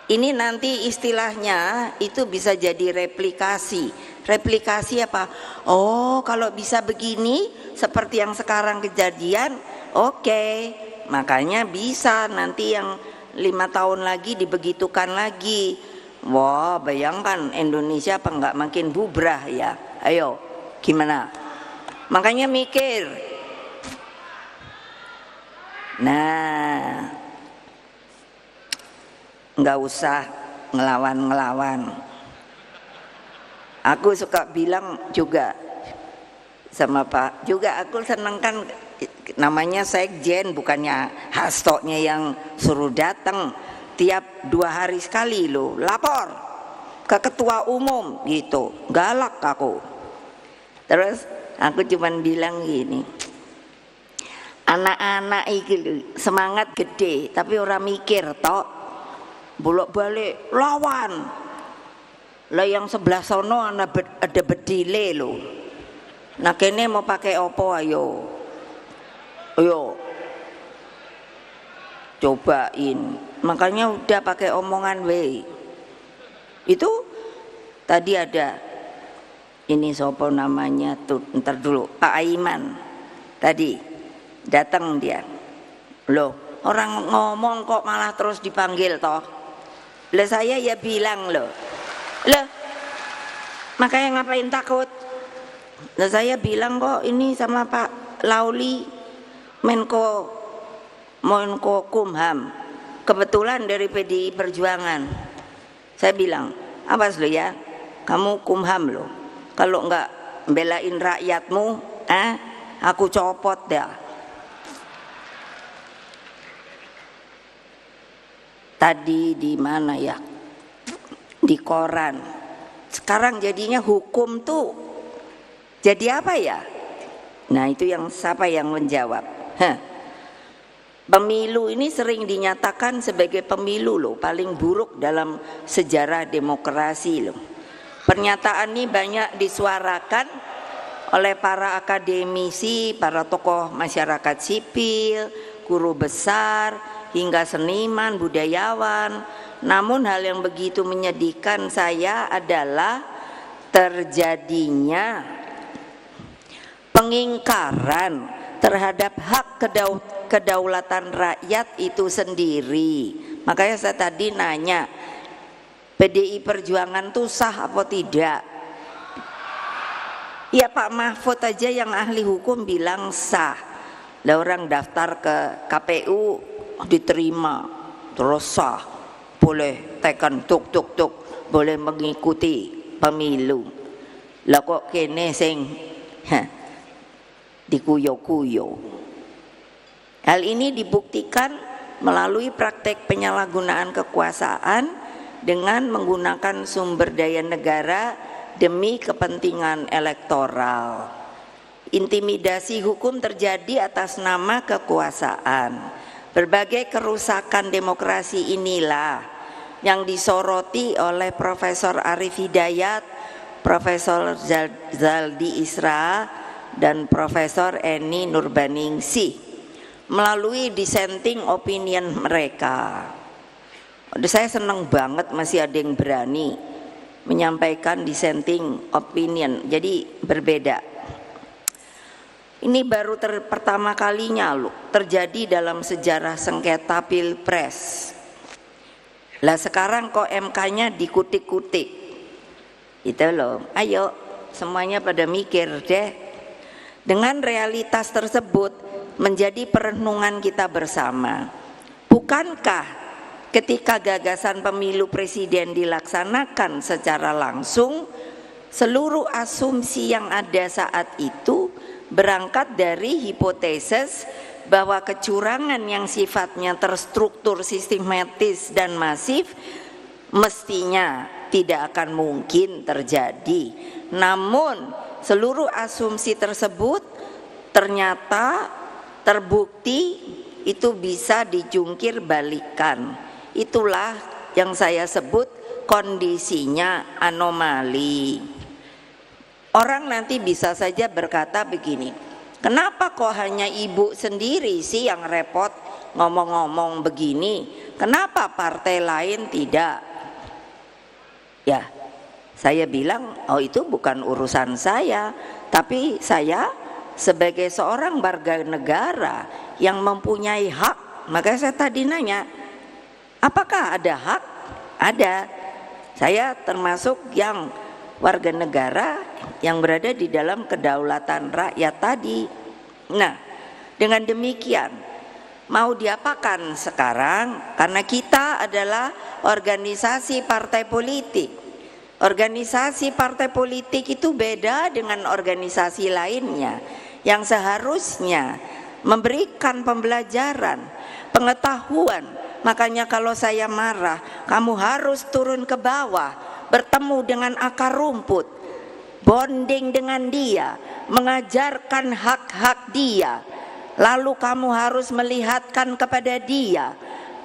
Ini nanti istilahnya itu bisa jadi replikasi. Replikasi apa? Kalau bisa begini seperti yang sekarang kejadian, oke. Makanya bisa nanti yang 5 tahun lagi dibegitukan lagi. Wah, bayangkan Indonesia apa nggak makin bubrah ya? Ayo, gimana? Makanya mikir. Nah, nggak usah ngelawan. Aku suka bilang juga sama Pak, juga aku seneng kan namanya sekjen, bukannya Hastonya yang suruh datang tiap 2 hari sekali loh, lapor ke ketua umum gitu, galak aku. Terus aku cuman bilang gini, anak-anak iki semangat gede tapi orang mikir tok, bolak-balik lawan lah, yang sebelah sono ada bedile loh. Nah kene mau pakai opo, ayo cobain. Makanya udah pakai omongan itu tadi ada ini sopo namanya tuh, ntar dulu, Pak Aiman tadi datang dia loh, orang ngomong kok malah terus dipanggil toh. Lah saya ya bilang loh, makanya ngapain takut? Lah saya bilang kok ini sama Pak Lauli, Menko Menkokumham, kebetulan dari PDI Perjuangan. Saya bilang, awas lo ya, kamu kumham lo, kalau enggak belain rakyatmu, aku copot dah. Tadi di mana ya? Di koran. Sekarang jadinya hukum tuh jadi apa ya? Nah itu yang siapa yang menjawab? Pemilu ini sering dinyatakan sebagai pemilu loh paling buruk dalam sejarah demokrasi loh. Pernyataan ini banyak disuarakan oleh para akademisi, para tokoh masyarakat sipil, guru besar, hingga seniman, budayawan. Namun hal yang begitu menyedihkan saya adalah terjadinya pengingkaran terhadap hak kedaulatan rakyat itu sendiri. Makanya saya tadi nanya, PDI Perjuangan itu sah apa tidak? Ya Pak Mahfud aja yang ahli hukum bilang sah. Lah orang daftar ke KPU diterima, terus sah, boleh tekan tuk, boleh mengikuti pemilu. Lah kok kene sing dikuyo-kuyo. Hal ini dibuktikan melalui praktek penyalahgunaan kekuasaan dengan menggunakan sumber daya negara demi kepentingan elektoral. Intimidasi hukum terjadi atas nama kekuasaan. Berbagai kerusakan demokrasi inilah yang disoroti oleh Profesor Arif Hidayat, Profesor Zaldi Isra, dan Profesor Eni Nurbaningsih melalui dissenting opinion mereka. Saya senang banget masih ada yang berani menyampaikan dissenting opinion, jadi berbeda. Ini baru pertama kalinya loh terjadi dalam sejarah sengketa Pilpres. Lah sekarang kok MK-nya dikutik-kutik. Itu loh, ayo semuanya pada mikir deh. Dengan realitas tersebut menjadi perenungan kita bersama. Bukankah ketika gagasan pemilu presiden dilaksanakan secara langsung, seluruh asumsi yang ada saat itu berangkat dari hipotesis bahwa kecurangan yang sifatnya terstruktur, sistematis dan masif mestinya tidak akan mungkin terjadi. Namun seluruh asumsi tersebut ternyata terbukti itu bisa dijungkir balikan. Itulah yang saya sebut kondisinya anomali. Orang nanti bisa saja berkata begini, kenapa kok hanya ibu sendiri sih yang repot ngomong-ngomong begini? Kenapa partai lain tidak? Ya, saya bilang, oh itu bukan urusan saya, tapi saya sebagai seorang warga negara yang mempunyai hak. Maka saya tadi nanya, apakah ada hak? Ada. Saya termasuk yang warga negara yang berada di dalam kedaulatan rakyat tadi. Nah, dengan demikian mau diapakan sekarang? Karena kita adalah organisasi partai politik. Organisasi partai politik itu beda dengan organisasi lainnya yang seharusnya memberikan pembelajaran, pengetahuan. Makanya kalau saya marah, kamu harus turun ke bawah, bertemu dengan akar rumput, bonding dengan dia, mengajarkan hak-hak dia. Lalu kamu harus melihatkan kepada dia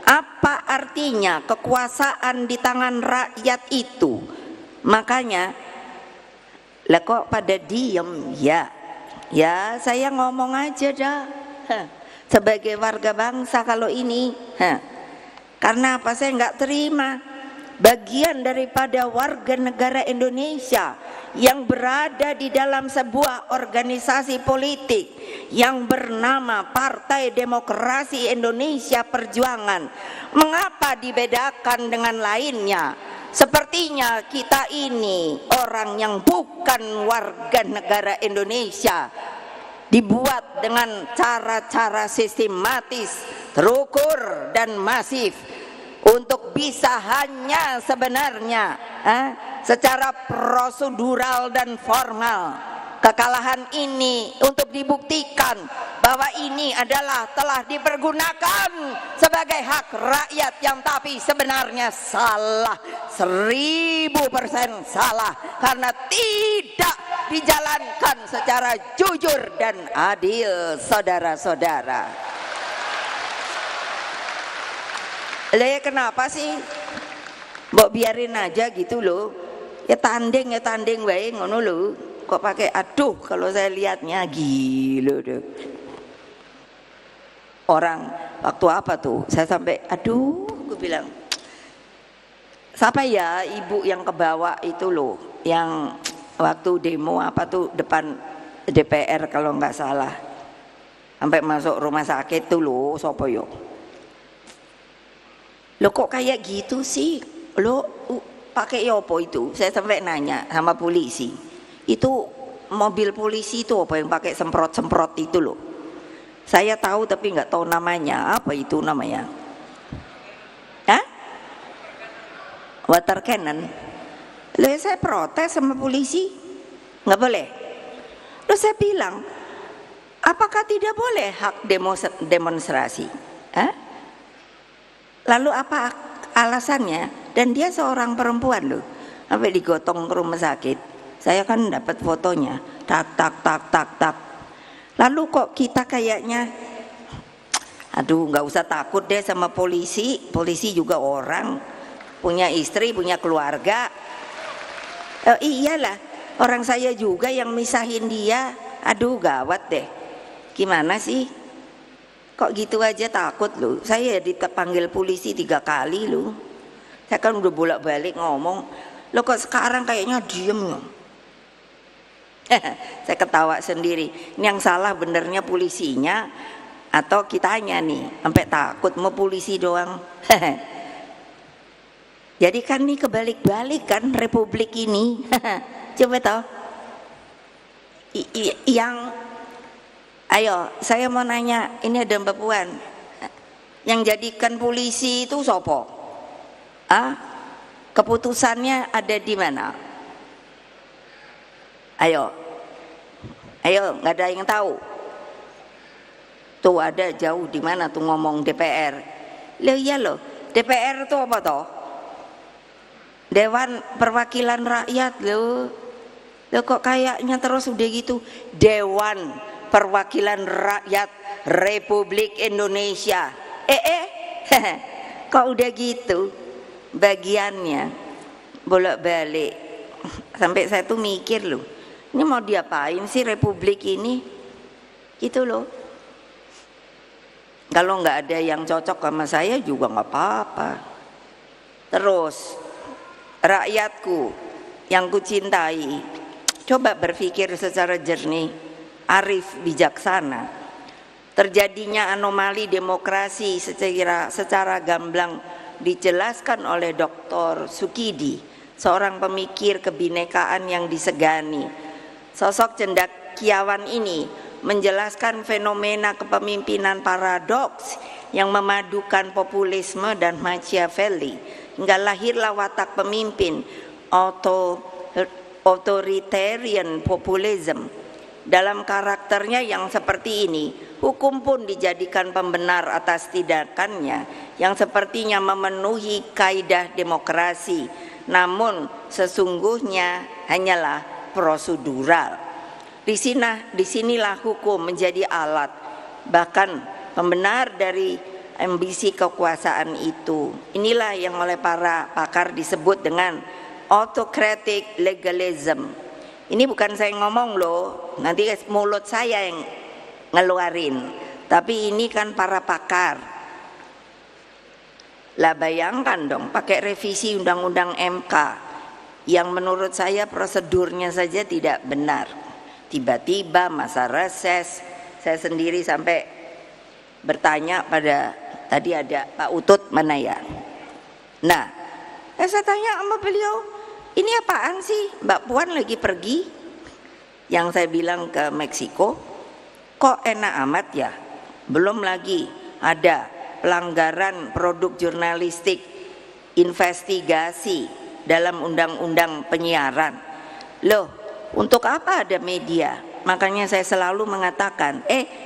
apa artinya kekuasaan di tangan rakyat itu. Makanya lah kok pada diem ya. Ya saya ngomong aja dah. Sebagai warga bangsa kalau ini. Karena apa, saya nggak terima bagian daripada warga negara Indonesia yang berada di dalam sebuah organisasi politik yang bernama Partai Demokrasi Indonesia Perjuangan. Mengapa dibedakan dengan lainnya? Sepertinya kita ini orang yang bukan warga negara Indonesia, dibuat dengan cara-cara sistematis, terukur dan masif untuk bisa hanya sebenarnya secara prosedural dan formal kekalahan ini untuk dibuktikan bahwa ini adalah telah dipergunakan sebagai hak rakyat yang tapi sebenarnya salah, 1000% salah, karena tidak dijalankan secara jujur dan adil, saudara-saudara. Lah ya kenapa sih mbok biarin aja gitu loh, ya tanding wae ngono lho, kok pakai aduh. Kalau saya lihatnya gila deh. Orang waktu apa tuh saya sampai aduh, gue bilang siapa ya ibu yang ke bawah itu loh, yang waktu demo apa tuh depan DPR kalau nggak salah, sampai masuk rumah sakit tuh loh, sopo yo lo kok kayak gitu sih lo, pakai yopo itu. Saya sampai nanya sama polisi, itu mobil polisi itu apa yang pakai semprot-semprot itu loh. Saya tahu tapi nggak tahu namanya, apa itu namanya? Hah? Water cannon. Lalu saya protes sama polisi, nggak boleh. Lalu saya bilang, apakah tidak boleh hak demonstrasi? Hah? Lalu apa alasannya? Dan dia seorang perempuan loh, sampai digotong ke rumah sakit. Saya kan dapat fotonya, tak. Lalu kok kita kayaknya, aduh nggak usah takut deh sama polisi. Polisi juga orang, punya istri, punya keluarga. Iyalah, orang saya juga yang misahin dia. Aduh gawat deh. Gimana sih? Kok gitu aja takut loh. Saya dipanggil polisi 3 kali loh. Saya kan udah bolak-balik ngomong. Loh kok sekarang kayaknya diem loh. Saya ketawa sendiri. Ini yang salah benernya polisinya atau kitanya nih, sampai takut mau polisi doang. Jadi kan nih kebalik-balik kan republik ini. Coba tahu. Ayo, saya mau nanya, ini ada Mbak Puan. Yang jadikan polisi itu sopo? Keputusannya ada di mana? Ayo, nggak ada yang tahu. Tuh ada jauh di mana tuh ngomong DPR. Loh iya loh, DPR itu apa toh? Dewan Perwakilan Rakyat loh. Loh kok kayaknya terus udah gitu. Dewan Perwakilan Rakyat Republik Indonesia. Kok udah gitu bagiannya bolak-balik. Sampai saya tuh mikir loh, ini mau diapain sih republik ini gitu loh. Kalau nggak ada yang cocok sama saya juga nggak apa-apa. Terus rakyatku yang kucintai, coba berpikir secara jernih, arif, bijaksana. Terjadinya anomali demokrasi secara gamblang dijelaskan oleh Dr. Sukidi, seorang pemikir kebinekaan yang disegani. Sosok cendekiawan ini menjelaskan fenomena kepemimpinan paradoks yang memadukan populisme dan Machiavelli, hingga lahirlah watak pemimpin authoritarian populism. Dalam karakternya yang seperti ini, hukum pun dijadikan pembenar atas tindakannya yang sepertinya memenuhi kaidah demokrasi, namun sesungguhnya hanyalah prosedural. Disinilah hukum menjadi alat, bahkan pembenar dari ambisi kekuasaan itu. Inilah yang oleh para pakar disebut dengan autocratic legalism. Ini bukan saya ngomong loh, nanti mulut saya yang ngeluarin, tapi ini kan para pakar. Lah bayangkan dong, pakai revisi undang-undang MK yang menurut saya prosedurnya saja tidak benar. Tiba-tiba masa reses, saya sendiri sampai bertanya pada, tadi ada Pak Utut mana ya? Nah, saya tanya sama beliau, ini apaan sih? Mbak Puan lagi pergi, yang saya bilang ke Meksiko, kok enak amat ya? Belum lagi ada pelanggaran produk jurnalistik investigasi dalam undang-undang penyiaran. Loh, untuk apa ada media? Makanya saya selalu mengatakan,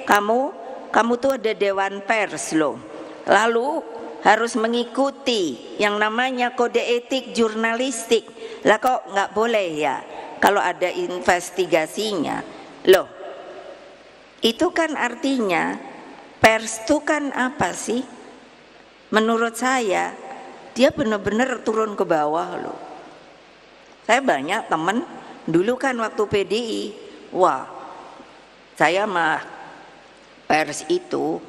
kamu tuh ada dewan pers loh. Lalu harus mengikuti yang namanya kode etik jurnalistik. Lah kok nggak boleh ya kalau ada investigasinya? Loh, itu kan artinya pers itu kan apa sih? Menurut saya dia benar-benar turun ke bawah loh. Saya banyak teman dulu kan waktu PDI, wah saya mah pers itu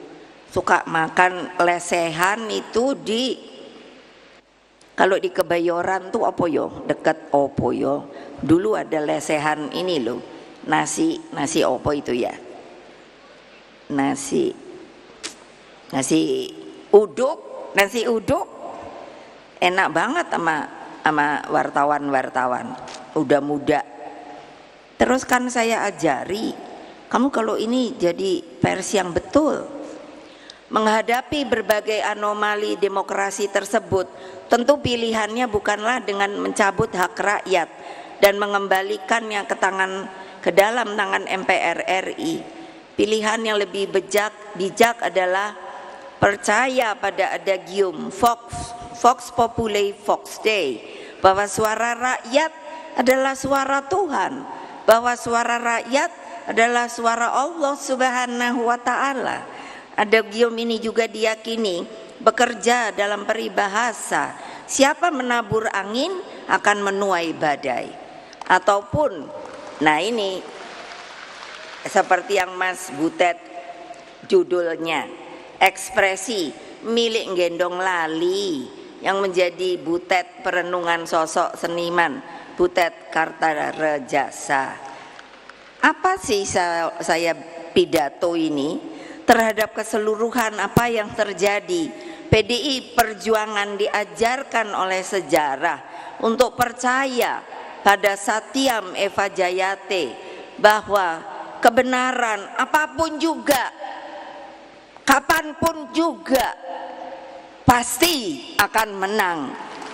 suka makan lesehan itu kalau di Kebayoran tuh apa yo, deket opo yo. Dulu ada lesehan ini loh, nasi opo itu ya, nasi uduk enak banget sama wartawan udah muda. Terus kan saya ajari, kamu kalau ini jadi pers yang betul. Menghadapi berbagai anomali demokrasi tersebut, tentu pilihannya bukanlah dengan mencabut hak rakyat dan mengembalikannya ke dalam tangan MPR RI. Pilihan yang lebih bijak adalah percaya pada adagium Vox Populi Vox Dei, bahwa suara rakyat adalah suara Tuhan, bahwa suara rakyat adalah suara Allah Subhanahu wa Ta'ala. Adagium ini juga diyakini bekerja dalam peribahasa, siapa menabur angin akan menuai badai. Ataupun, nah ini seperti yang Mas Butet judulnya, ekspresi milik gendong lali, yang menjadi Butet perenungan sosok seniman Butet Kartarejasa. Apa sih saya pidato ini terhadap keseluruhan apa yang terjadi? PDI Perjuangan diajarkan oleh sejarah untuk percaya pada Satyam Eva Jayate, bahwa kebenaran apapun juga, kapanpun juga pasti akan menang.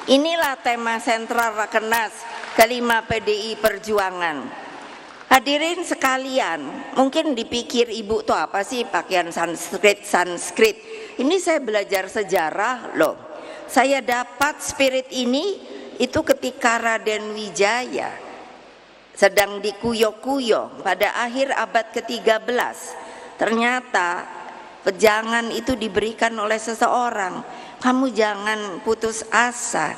Inilah tema sentral Rakernas kelima PDI Perjuangan. Hadirin sekalian, mungkin dipikir ibu tuh apa sih pakaian Sanskrit. Ini saya belajar sejarah loh. Saya dapat spirit ini itu ketika Raden Wijaya sedang dikuyok-kuyok pada akhir abad ke-13. Ternyata pejangan itu diberikan oleh seseorang, kamu jangan putus asa.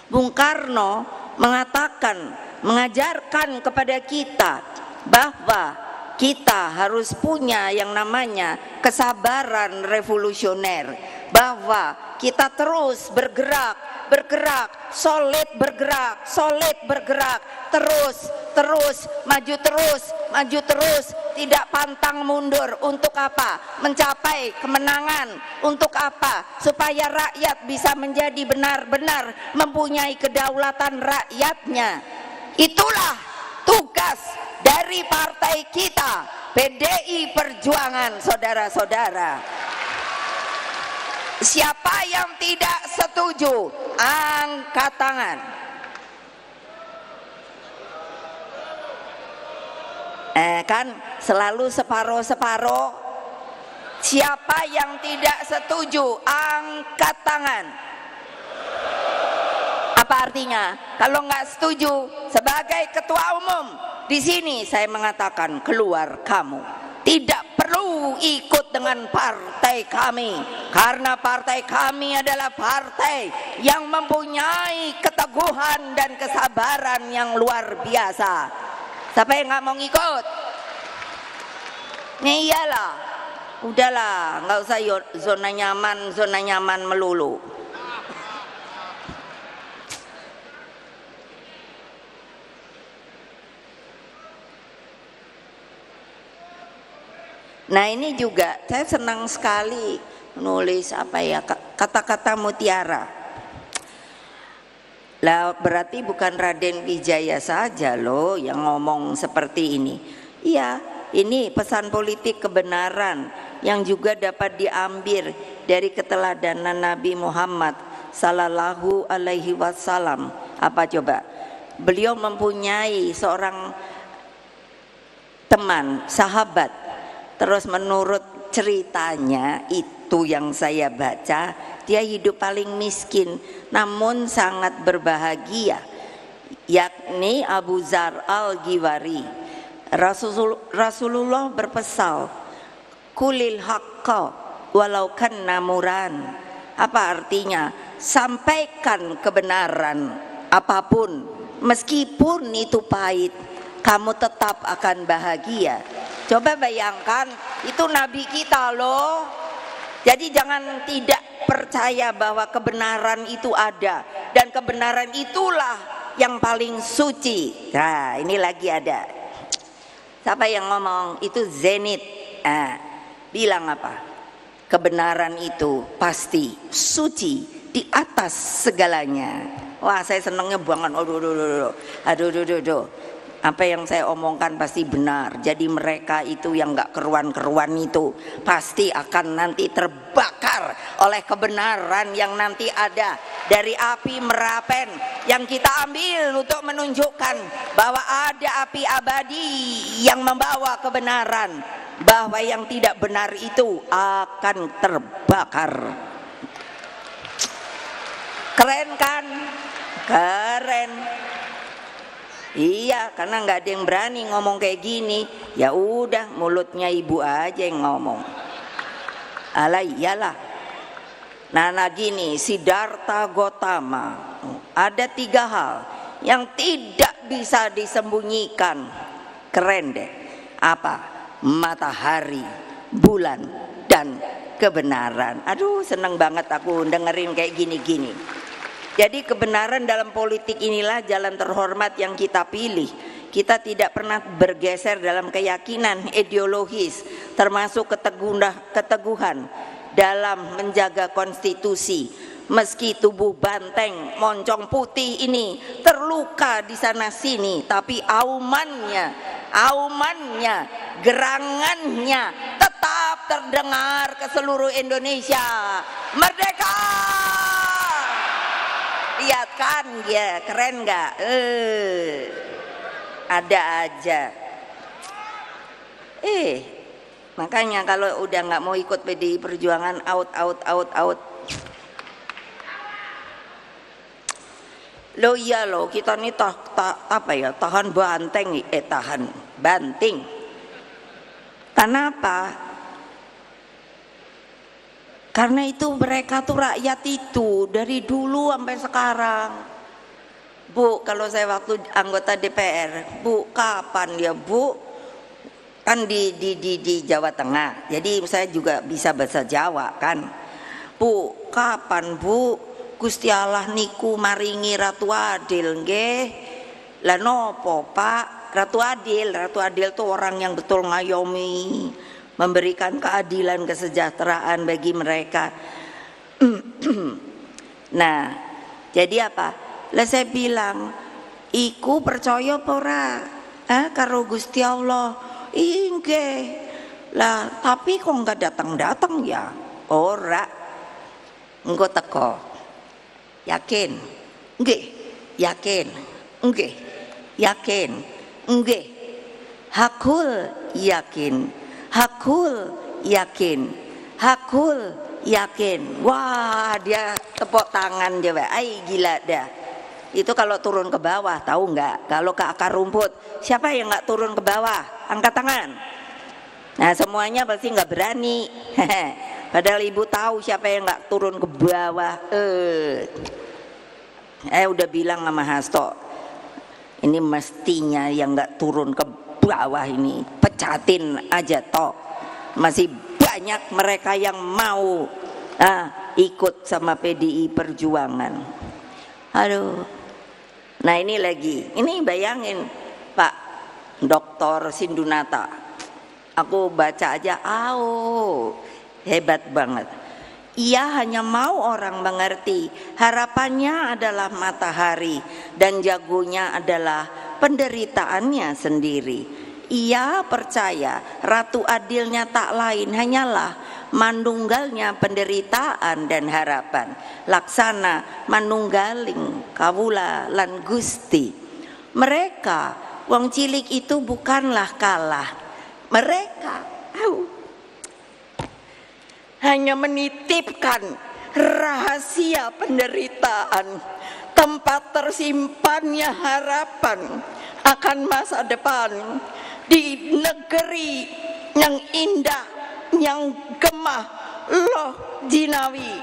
Bung Karno mengajarkan kepada kita bahwa kita harus punya yang namanya kesabaran revolusioner, bahwa kita terus bergerak, solid bergerak, terus maju terus, tidak pantang mundur. Untuk apa? Mencapai kemenangan. Untuk apa? Supaya rakyat bisa menjadi benar-benar mempunyai kedaulatan rakyatnya. Itulah tugas dari partai kita, PDI Perjuangan, saudara-saudara. Siapa yang tidak setuju, angkat tangan. Kan selalu separoh-separoh. Siapa yang tidak setuju, angkat tangan. Apa artinya? Kalau nggak setuju, sebagai ketua umum di sini saya mengatakan, keluar kamu. Tidak perlu ikut dengan partai kami, karena partai kami adalah partai yang mempunyai keteguhan dan kesabaran yang luar biasa. Siapa yang nggak mau ngikut? Nih iyalah, udahlah, nggak usah zona nyaman melulu. Nah ini juga saya senang sekali menulis kata-kata mutiara. Lah berarti bukan Raden Wijaya saja loh yang ngomong seperti ini. Iya, ini pesan politik kebenaran yang juga dapat diambil dari keteladanan Nabi Muhammad sallallahu alaihi wasallam. Apa coba? Beliau mempunyai seorang teman, sahabat. Terus menurut ceritanya itu yang saya baca, dia hidup paling miskin namun sangat berbahagia, yakni Abu Dzar Al-Ghifari. Rasulullah berpesan, kulil haqqa walau kanna muran. Apa artinya? Sampaikan kebenaran apapun, meskipun itu pahit, kamu tetap akan bahagia. Coba bayangkan, itu Nabi kita loh. Jadi jangan tidak percaya bahwa kebenaran itu ada, dan kebenaran itulah yang paling suci. Nah, ini lagi ada. Siapa yang ngomong? Itu Zenit. Bilang apa? Kebenaran itu pasti suci di atas segalanya. Wah, saya senangnya banget. Aduh. Apa yang saya omongkan pasti benar. Jadi mereka itu yang gak keruan-keruan itu pasti akan nanti terbakar oleh kebenaran yang nanti ada dari api Merapen yang kita ambil untuk menunjukkan bahwa ada api abadi yang membawa kebenaran, bahwa yang tidak benar itu akan terbakar. Keren kan? Keren. Iya, karena nggak ada yang berani ngomong kayak gini. Ya udah, mulutnya ibu aja yang ngomong. Alah iyalah. Nah gini, Siddhartha Gautama, ada 3 hal yang tidak bisa disembunyikan. Keren deh. Apa? Matahari, bulan, dan kebenaran. Aduh, seneng banget aku dengerin kayak gini-gini. Jadi kebenaran dalam politik inilah jalan terhormat yang kita pilih. Kita tidak pernah bergeser dalam keyakinan ideologis, termasuk keteguhan dalam menjaga konstitusi. Meski tubuh banteng moncong putih ini terluka di sana sini, tapi aumannya, gerangannya tetap terdengar ke seluruh Indonesia. Merdeka! Lihat kan, ya keren nggak? Ada aja. Makanya kalau udah nggak mau ikut PDI Perjuangan, out. Lo iya lo, kita nih tahan banteng, tahan banting. Kenapa? Karena itu mereka tuh rakyat itu dari dulu sampai sekarang. Bu, kalau saya waktu anggota DPR, Bu, kapan ya Bu? Kan di Jawa Tengah. Jadi saya juga bisa bahasa Jawa kan. Bu, kapan Bu? Gusti Allah niku maringi Ratu Adil nggih. Lah nopo Pak? Ratu Adil tuh orang yang betul ngayomi, memberikan keadilan, kesejahteraan bagi mereka. Nah, jadi apa? Lah saya bilang, iku percaya apa ora? Karo Gusti Allah. Inggih. Lah, tapi kok enggak datang-datang ya? Ora. Engko teko. Yakin? Nggih. Yakin? Nggih. Yakin? Nggih. Hakul yakin. Hakul yakin. Wah, dia tepuk tangan coba. Gila dah. Itu kalau turun ke bawah, tahu nggak? Kalau ke akar rumput, siapa yang nggak turun ke bawah? Angkat tangan. Nah, semuanya pasti nggak berani. Padahal ibu tahu siapa yang nggak turun ke bawah. Udah bilang sama Hasto, ini mestinya yang nggak turun ke bawah ini pecatin aja toh. Masih banyak mereka yang mau ikut sama PDI Perjuangan. Aduh. Nah ini lagi, ini bayangin Pak Dr. Sindunata, aku baca aja, hebat banget. Ia hanya mau orang mengerti, harapannya adalah matahari dan jagonya adalah penderitaannya sendiri. Ia percaya Ratu Adilnya tak lain hanyalah manunggalnya penderitaan dan harapan. Laksana manunggaling kawula lan Gusti. Mereka wong cilik itu bukanlah kalah. Mereka hanya menitipkan rahasia penderitaan, tempat tersimpannya harapan akan masa depan di negeri yang indah, yang gemah, loh jinawi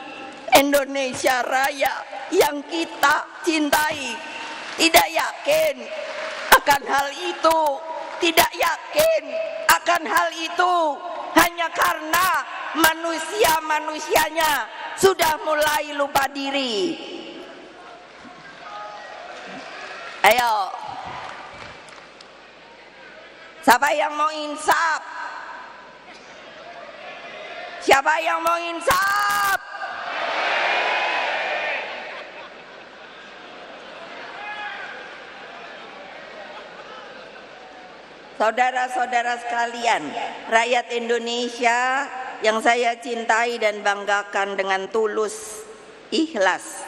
Indonesia Raya yang kita cintai. Tidak yakin akan hal itu, tidak yakin akan hal itu hanya karena manusia-manusianya sudah mulai lupa diri. Ayo, siapa yang mau insaf? Siapa yang mau insaf? Saudara-saudara sekalian, rakyat Indonesia yang saya cintai dan banggakan dengan tulus, ikhlas,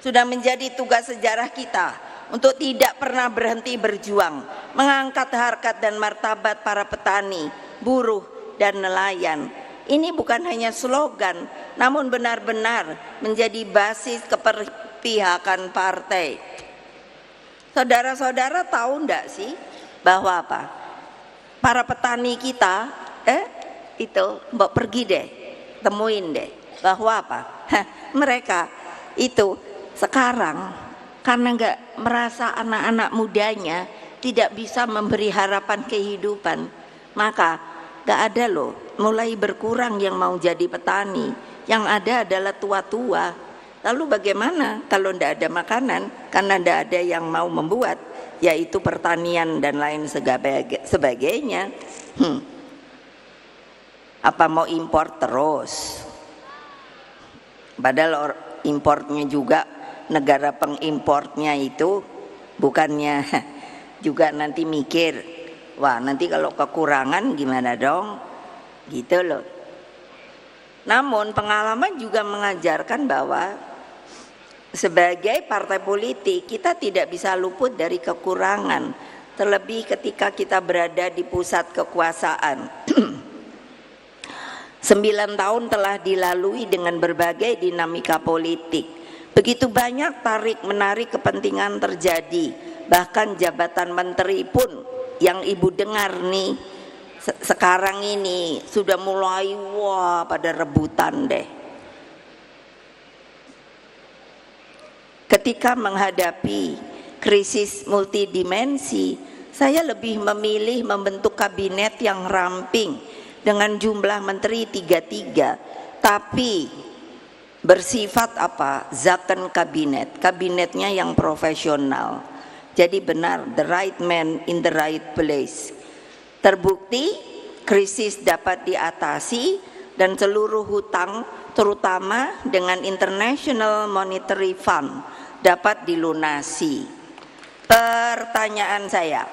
sudah menjadi tugas sejarah kita untuk tidak pernah berhenti berjuang, mengangkat harkat dan martabat para petani, buruh, dan nelayan. Ini bukan hanya slogan, namun benar-benar menjadi basis keperpihakan partai. Saudara-saudara tahu enggak sih bahwa apa? Para petani kita, itu mbak pergi deh, temuin deh, bahwa apa? Mereka itu sekarang karena enggak merasa anak-anak mudanya tidak bisa memberi harapan kehidupan, maka enggak ada loh, mulai berkurang yang mau jadi petani. Yang ada adalah tua-tua. Lalu bagaimana kalau enggak ada makanan? Karena enggak ada yang mau membuat, yaitu pertanian dan lain sebagainya. Apa mau impor terus? Padahal importnya juga, negara pengimportnya itu bukannya juga nanti mikir, wah nanti kalau kekurangan gimana dong, gitu loh. Namun pengalaman juga mengajarkan bahwa sebagai partai politik kita tidak bisa luput dari kekurangan, terlebih ketika kita berada di pusat kekuasaan. 9 tahun telah dilalui dengan berbagai dinamika politik. Begitu banyak tarik menarik kepentingan terjadi. Bahkan jabatan menteri pun yang ibu dengar nih sekarang ini sudah mulai pada rebutan deh. Ketika menghadapi krisis multidimensi, saya lebih memilih membentuk kabinet yang ramping dengan jumlah menteri 33, tapi bersifat apa? Zakon kabinet, kabinetnya yang profesional. Jadi benar, the right man in the right place. Terbukti krisis dapat diatasi dan seluruh hutang, terutama dengan International Monetary Fund, dapat dilunasi. Pertanyaan saya,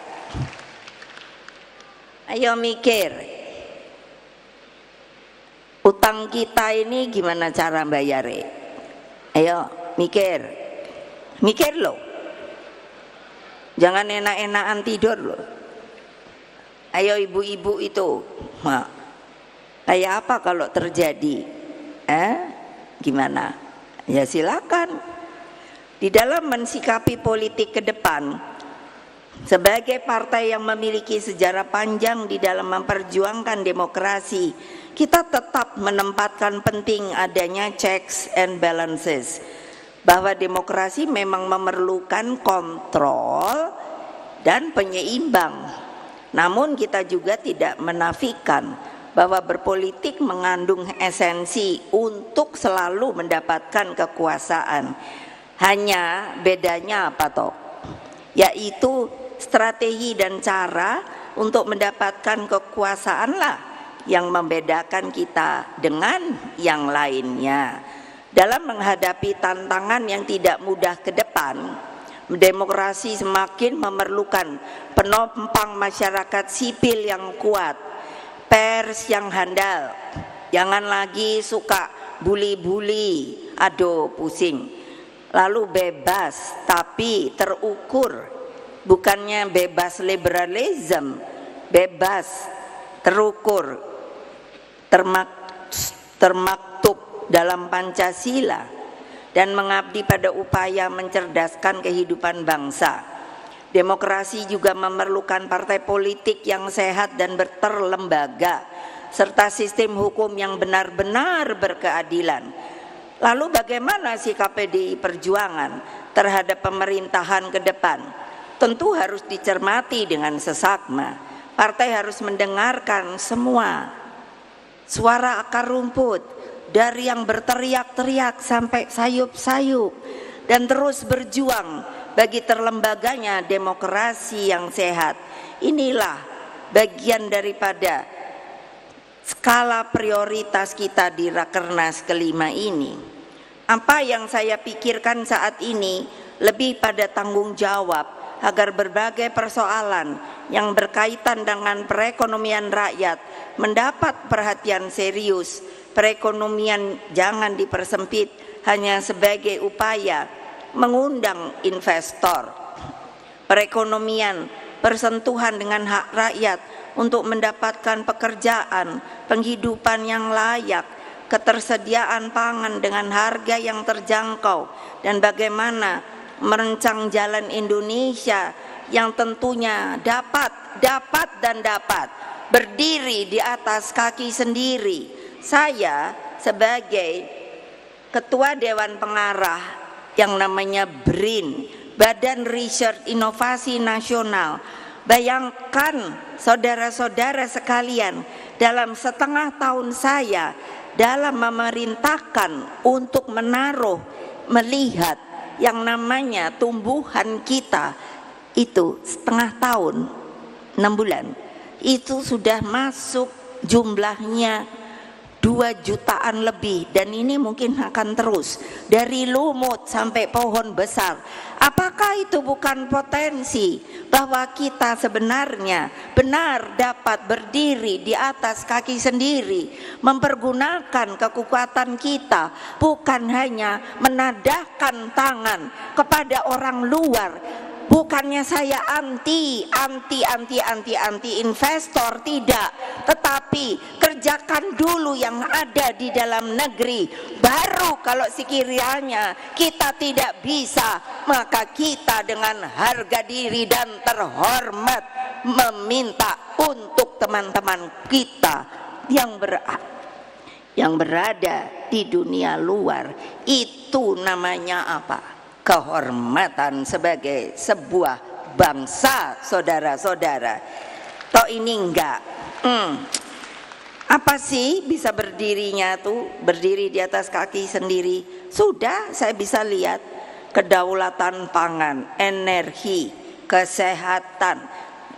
ayo mikir, utang kita ini gimana cara bayarnya? Ayo mikir loh. Jangan enak-enakan tidur loh. Ayo ibu-ibu itu, kayak apa kalau terjadi? Gimana? Ya silakan. Di dalam mensikapi politik ke depan, sebagai partai yang memiliki sejarah panjang di dalam memperjuangkan demokrasi, kita tetap menempatkan penting adanya checks and balances, bahwa demokrasi memang memerlukan kontrol dan penyeimbang. Namun kita juga tidak menafikan bahwa berpolitik mengandung esensi untuk selalu mendapatkan kekuasaan. Hanya bedanya apa toh? Yaitu strategi dan cara untuk mendapatkan kekuasaanlah yang membedakan kita dengan yang lainnya. Dalam menghadapi tantangan yang tidak mudah ke depan, Demokrasi semakin memerlukan penopang masyarakat sipil yang kuat, pers yang handal, jangan lagi suka bully-bully, aduh pusing. Lalu bebas tapi terukur, bukannya bebas liberalism, bebas terukur, termaktub dalam Pancasila, dan mengabdi pada upaya mencerdaskan kehidupan bangsa. Demokrasi juga memerlukan partai politik yang sehat dan berterlembaga, serta sistem hukum yang benar-benar berkeadilan. Lalu bagaimana sikap PDI Perjuangan terhadap pemerintahan ke depan? Tentu harus dicermati dengan seksama. Partai harus mendengarkan semua suara akar rumput, dari yang berteriak-teriak sampai sayup-sayup, dan terus berjuang bagi terlembaganya demokrasi yang sehat. Inilah bagian daripada skala prioritas kita di Rakernas kelima ini. Apa yang saya pikirkan saat ini lebih pada tanggung jawab agar berbagai persoalan yang berkaitan dengan perekonomian rakyat mendapat perhatian serius. Perekonomian jangan dipersempit hanya sebagai upaya mengundang investor. Perekonomian bersentuhan dengan hak rakyat untuk mendapatkan pekerjaan, penghidupan yang layak, ketersediaan pangan dengan harga yang terjangkau, dan bagaimana merancang jalan Indonesia yang tentunya dapat berdiri di atas kaki sendiri. Saya sebagai Ketua Dewan Pengarah yang namanya BRIN, Badan Riset Inovasi Nasional, bayangkan saudara-saudara sekalian, dalam setengah tahun saya dalam memerintahkan untuk melihat yang namanya tumbuhan kita itu setengah tahun, 6 bulan, itu sudah masuk jumlahnya 2 jutaan lebih, dan ini mungkin akan terus dari lumut sampai pohon besar. Apakah itu bukan potensi bahwa kita sebenarnya benar dapat berdiri di atas kaki sendiri, mempergunakan kekuatan kita, bukan hanya menadahkan tangan kepada orang luar. Bukannya saya anti investor, tidak, tetapi kerjakan dulu yang ada di dalam negeri, baru kalau sekiranya kita tidak bisa, maka kita dengan harga diri dan terhormat meminta untuk teman-teman kita yang berada di dunia luar. Itu namanya apa? Kehormatan sebagai sebuah bangsa, saudara-saudara. Toh ini enggak. Apa sih bisa berdirinya tuh? Berdiri di atas kaki sendiri. Sudah saya bisa lihat kedaulatan pangan, energi, kesehatan,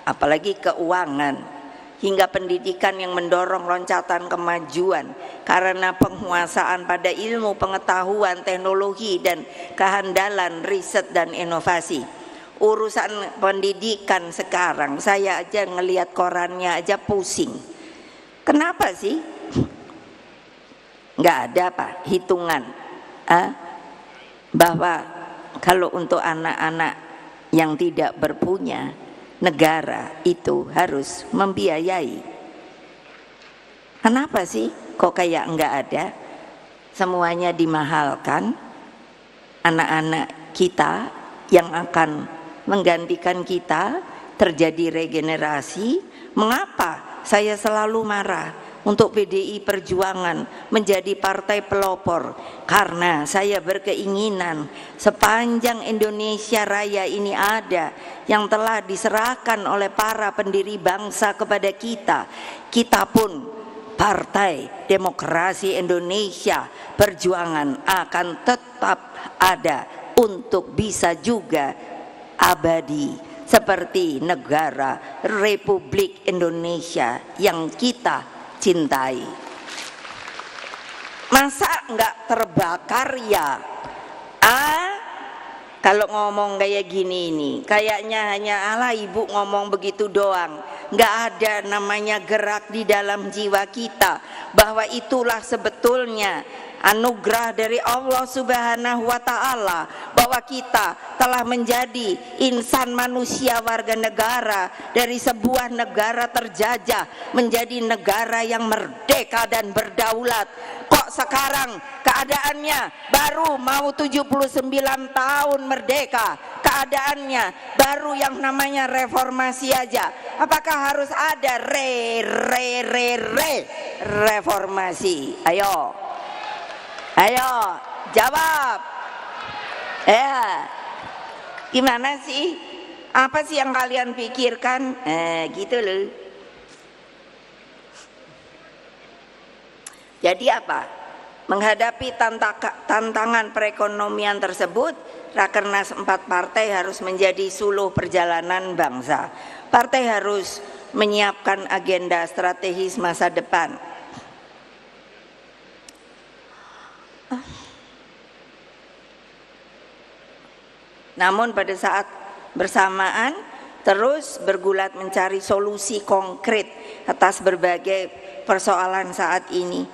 apalagi keuangan, hingga pendidikan yang mendorong loncatan kemajuan karena penguasaan pada ilmu pengetahuan, teknologi, dan kehandalan riset dan inovasi. Urusan pendidikan sekarang saya aja ngelihat korannya aja pusing. Kenapa sih? Nggak ada Pak hitungan bahwa kalau untuk anak-anak yang tidak berpunya, negara itu harus membiayai. Kenapa sih kok kayak enggak ada? Semuanya dimahalkan. Anak-anak kita yang akan menggantikan kita, terjadi regenerasi. Mengapa saya selalu marah untuk PDI Perjuangan menjadi partai pelopor? Karena saya berkeinginan sepanjang Indonesia Raya ini ada, yang telah diserahkan oleh para pendiri bangsa kepada kita, kita pun Partai Demokrasi Indonesia Perjuangan akan tetap ada untuk bisa juga abadi seperti negara Republik Indonesia yang kita cintai. Masa enggak terbakar ya? kalau ngomong kayak gini nih, kayaknya hanya ala ibu ngomong begitu doang, nggak ada namanya gerak di dalam jiwa kita bahwa itulah sebetulnya anugerah dari Allah Subhanahu wa Ta'ala, bahwa kita telah menjadi insan manusia warga negara dari sebuah negara terjajah menjadi negara yang merdeka dan berdaulat. Kok sekarang keadaannya baru mau 79 tahun merdeka, keadaannya baru yang namanya reformasi aja? Apakah harus ada reformasi? Ayo jawab. Ya, gimana sih? Apa sih yang kalian pikirkan? Gitu loh. Jadi apa? Menghadapi tantangan perekonomian tersebut, Rakernas 4 partai harus menjadi suluh perjalanan bangsa. Partai harus menyiapkan agenda strategis masa depan. Namun pada saat bersamaan terus bergulat mencari solusi konkret atas berbagai persoalan saat ini.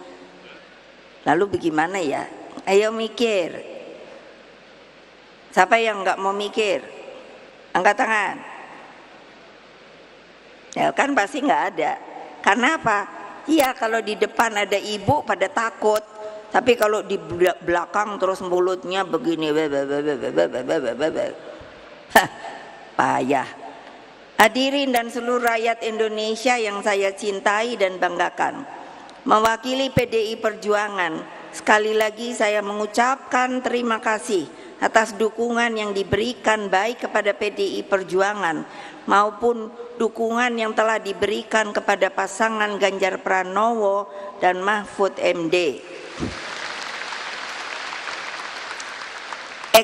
Lalu bagaimana ya? Ayo mikir. Siapa yang nggak mau mikir? Angkat tangan. Ya kan pasti nggak ada. Karena apa? Iya, kalau di depan ada ibu pada takut. Tapi kalau di belakang terus mulutnya begini, payah. Hadirin dan seluruh rakyat Indonesia yang saya cintai dan banggakan, mewakili PDI Perjuangan, sekali lagi saya mengucapkan terima kasih atas dukungan yang diberikan baik kepada PDI Perjuangan maupun dukungan yang telah diberikan kepada pasangan Ganjar Pranowo dan Mahfud MD.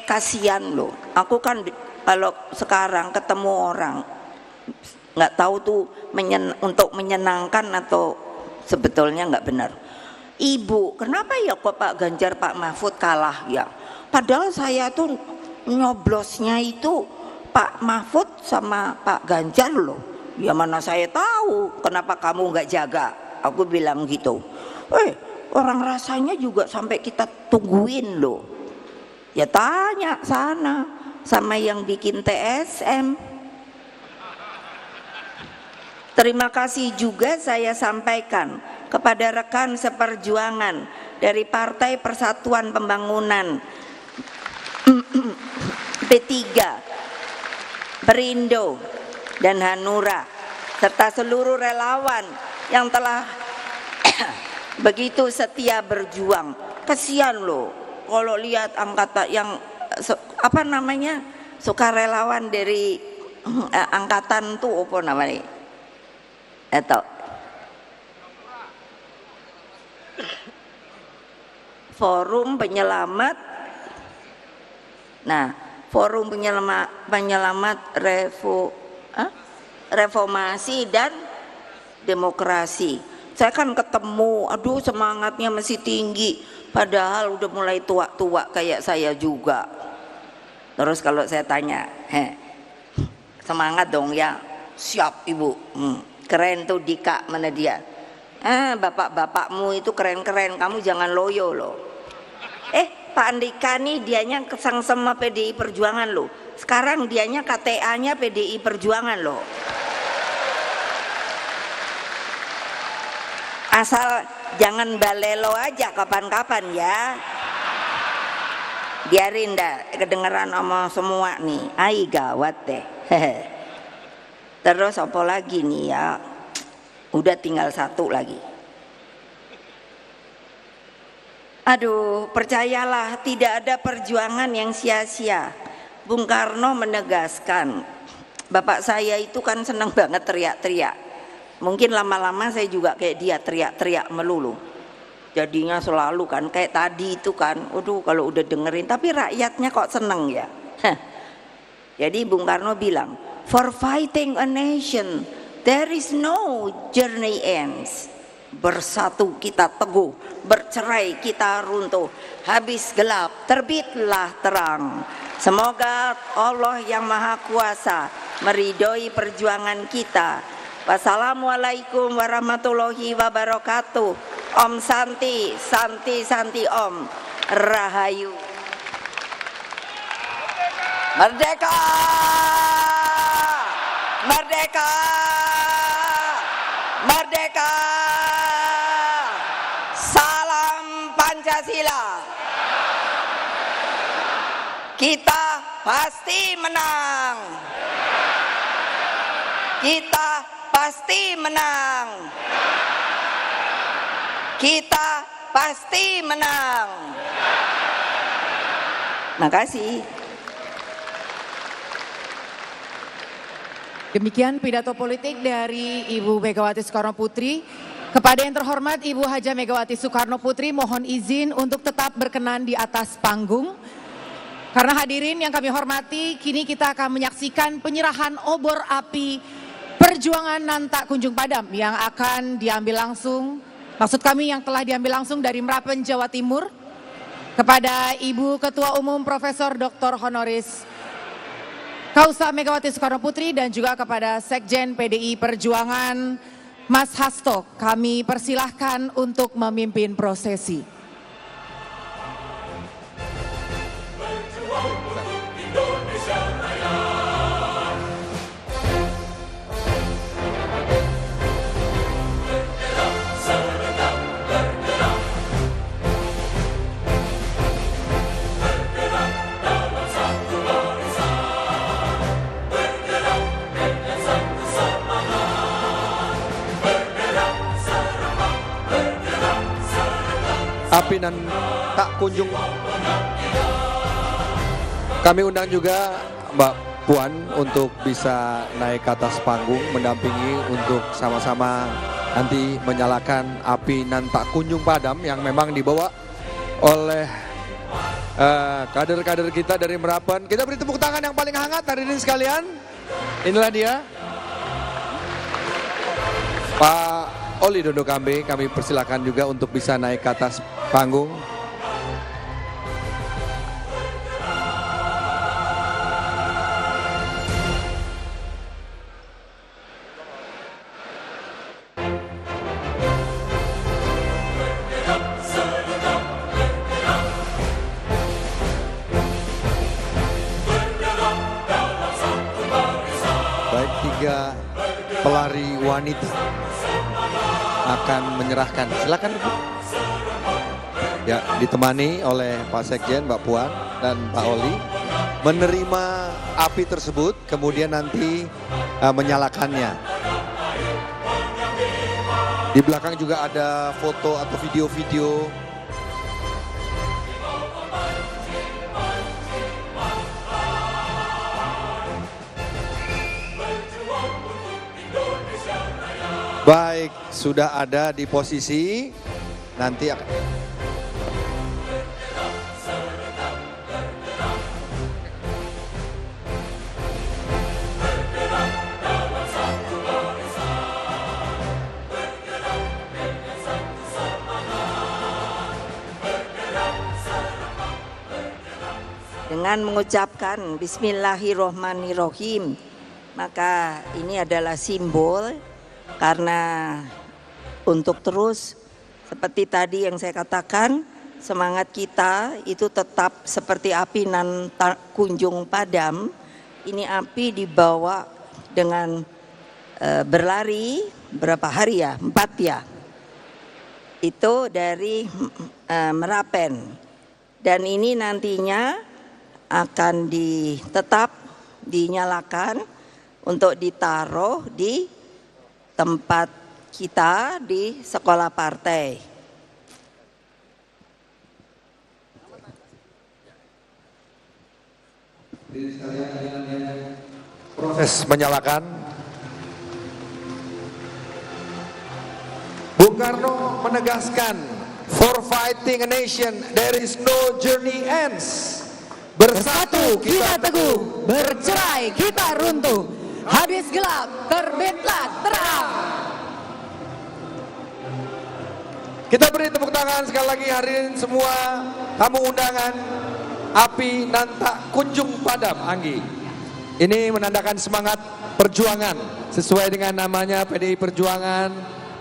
Kasihan loh, aku kan kalau sekarang ketemu orang nggak tahu tuh untuk menyenangkan atau sebetulnya nggak benar. Ibu, kenapa ya kok Pak Ganjar Pak Mahfud kalah ya? Padahal saya tuh nyoblosnya itu Pak Mahfud sama Pak Ganjar loh. Ya mana saya tahu, kenapa kamu nggak jaga? Aku bilang gitu. Orang rasanya juga sampai kita tungguin loh. Ya tanya sana sama yang bikin TSM. Terima kasih juga saya sampaikan kepada rekan seperjuangan dari Partai Persatuan Pembangunan, P3, Perindo, dan Hanura, serta seluruh relawan yang telah begitu setia berjuang. Kasihan loh kalau lihat angkatan yang apa namanya, sukarelawan dari angkatan tuh apa namanya? Atau Forum Penyelamat. Nah, Forum Penyelamat Reformasi dan Demokrasi. Saya kan ketemu, aduh semangatnya masih tinggi, padahal udah mulai tua-tua kayak saya juga. Terus kalau saya tanya, semangat dong ya? Siap ibu. Keren tuh Dika, mana dia? Bapak-bapakmu itu keren-keren, kamu jangan loyo loh. Pak Andika nih dianya kesang sama PDI Perjuangan loh. Sekarang dianya KTA-nya PDI Perjuangan loh. Asal jangan balelo aja kapan-kapan ya. Biarin dah kedengeran sama semua nih. Ai gawat deh. Terus apa lagi nih ya? Udah tinggal satu lagi. Aduh, percayalah tidak ada perjuangan yang sia-sia. Bung Karno menegaskan, bapak saya itu kan senang banget teriak-teriak. Mungkin lama-lama saya juga kayak dia teriak-teriak melulu. Jadinya selalu kan kayak tadi itu kan, aduh kalau udah dengerin, tapi rakyatnya kok seneng ya. Jadi Bung Karno bilang, for fighting a nation, there is no journey ends. Bersatu kita teguh, bercerai kita runtuh. Habis gelap, terbitlah terang. Semoga Allah yang Maha Kuasa meridhoi perjuangan kita. Wassalamualaikum warahmatullahi wabarakatuh. Om Santi, Santi, Santi Om. Rahayu. Merdeka! Merdeka! Merdeka! Salam Pancasila. Kita pasti menang. Kita pasti menang. Kita pasti menang. Makasih. Demikian pidato politik dari Ibu Megawati Soekarno Putri. Kepada yang terhormat Ibu Haja Megawati Soekarno Putri, mohon izin untuk tetap berkenan di atas panggung. Karena hadirin yang kami hormati, kini kita akan menyaksikan penyerahan obor api perjuangan Nantak Kunjung Padam yang akan diambil langsung, maksud kami yang telah diambil langsung dari Merapen, Jawa Timur, kepada Ibu Ketua Umum Profesor Dr. Honoris Causa Megawati Soekarno Putri dan juga kepada Sekjen PDI Perjuangan Mas Hasto. Kami persilahkan untuk memimpin prosesi. Api nan tak kunjung. Kami undang juga Mbak Puan untuk bisa naik ke atas panggung mendampingi untuk sama-sama nanti menyalakan api nan tak kunjung padam yang memang dibawa oleh kader-kader kita dari Merapen. Kita beri tepuk tangan yang paling hangat hadirin sekalian. Inilah dia Pak Oli Dondo Kambe, kami persilakan juga untuk bisa naik ke atas panggung. Baik, 3 pelari wanita akan menyerahkan. Silakan Bu. Ya, ditemani oleh Pak Sekjen, Mbak Puan dan Pak Oli menerima api tersebut, kemudian nanti menyalakannya. Di belakang juga ada foto atau video-video. Baik, sudah ada di posisi, nanti akan dengan mengucapkan Bismillahirrohmanirrohim, maka ini adalah simbol. Karena untuk terus seperti tadi yang saya katakan, semangat kita itu tetap seperti api nan tak kunjung padam. Ini api dibawa dengan berlari berapa hari ya? 4 ya. Itu dari Merapen. Dan ini nantinya akan tetap dinyalakan untuk ditaruh di tempat kita di sekolah partai. proses menyalakan. Bung Karno menegaskan, for fighting a nation there is no journey ends. Bersatu kita teguh, bercerai kita runtuh. Habis gelap, terbitlah terang. Kita beri tepuk tangan sekali lagi hadirin semua tamu undangan, api nan tak kunjung padam, Anggi. Ini menandakan semangat perjuangan sesuai dengan namanya PDI Perjuangan,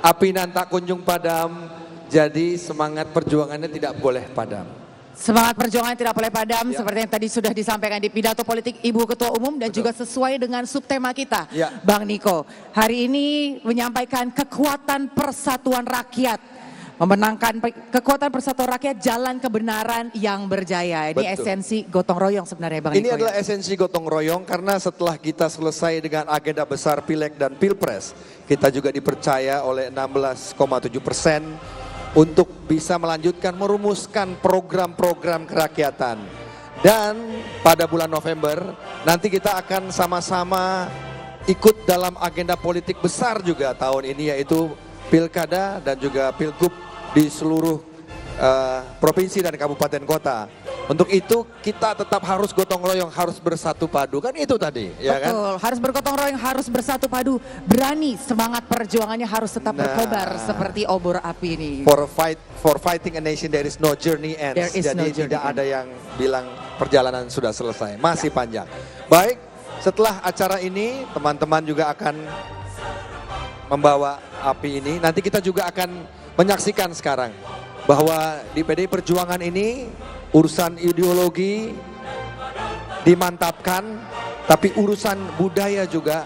api nan tak kunjung padam. Jadi semangat perjuangannya tidak boleh padam. Semangat perjuangan tidak boleh padam, Ya. seperti yang tadi sudah disampaikan di pidato politik Ibu Ketua Umum dan juga sesuai dengan subtema kita, Ya. Bang Niko. Hari ini menyampaikan kekuatan persatuan rakyat, memenangkan kekuatan persatuan rakyat, jalan kebenaran yang berjaya. Ini Betul. esensi gotong royong sebenarnya, Bang Ini Niko. adalah esensi gotong royong karena setelah kita selesai dengan agenda besar Pileg dan Pilpres, kita juga dipercaya oleh 16,7% untuk bisa melanjutkan merumuskan program-program kerakyatan. Dan pada bulan November nanti kita akan sama-sama ikut dalam agenda politik besar juga tahun ini, yaitu Pilkada dan juga Pilgub di seluruh provinsi dan kabupaten kota. Untuk itu kita tetap harus gotong royong, harus bersatu padu, kan itu tadi, ya kan? Betul, harus bergotong royong, harus bersatu padu, berani, semangat perjuangannya harus tetap Nah. berkobar seperti obor api ini. For fighting a nation there is no journey ends. There is Jadi no journey tidak end. ada yang bilang perjalanan sudah selesai, masih panjang. Baik, setelah acara ini teman-teman juga akan membawa api ini. Nanti kita juga akan menyaksikan sekarang bahwa di PDI Perjuangan ini urusan ideologi dimantapkan, tapi urusan budaya juga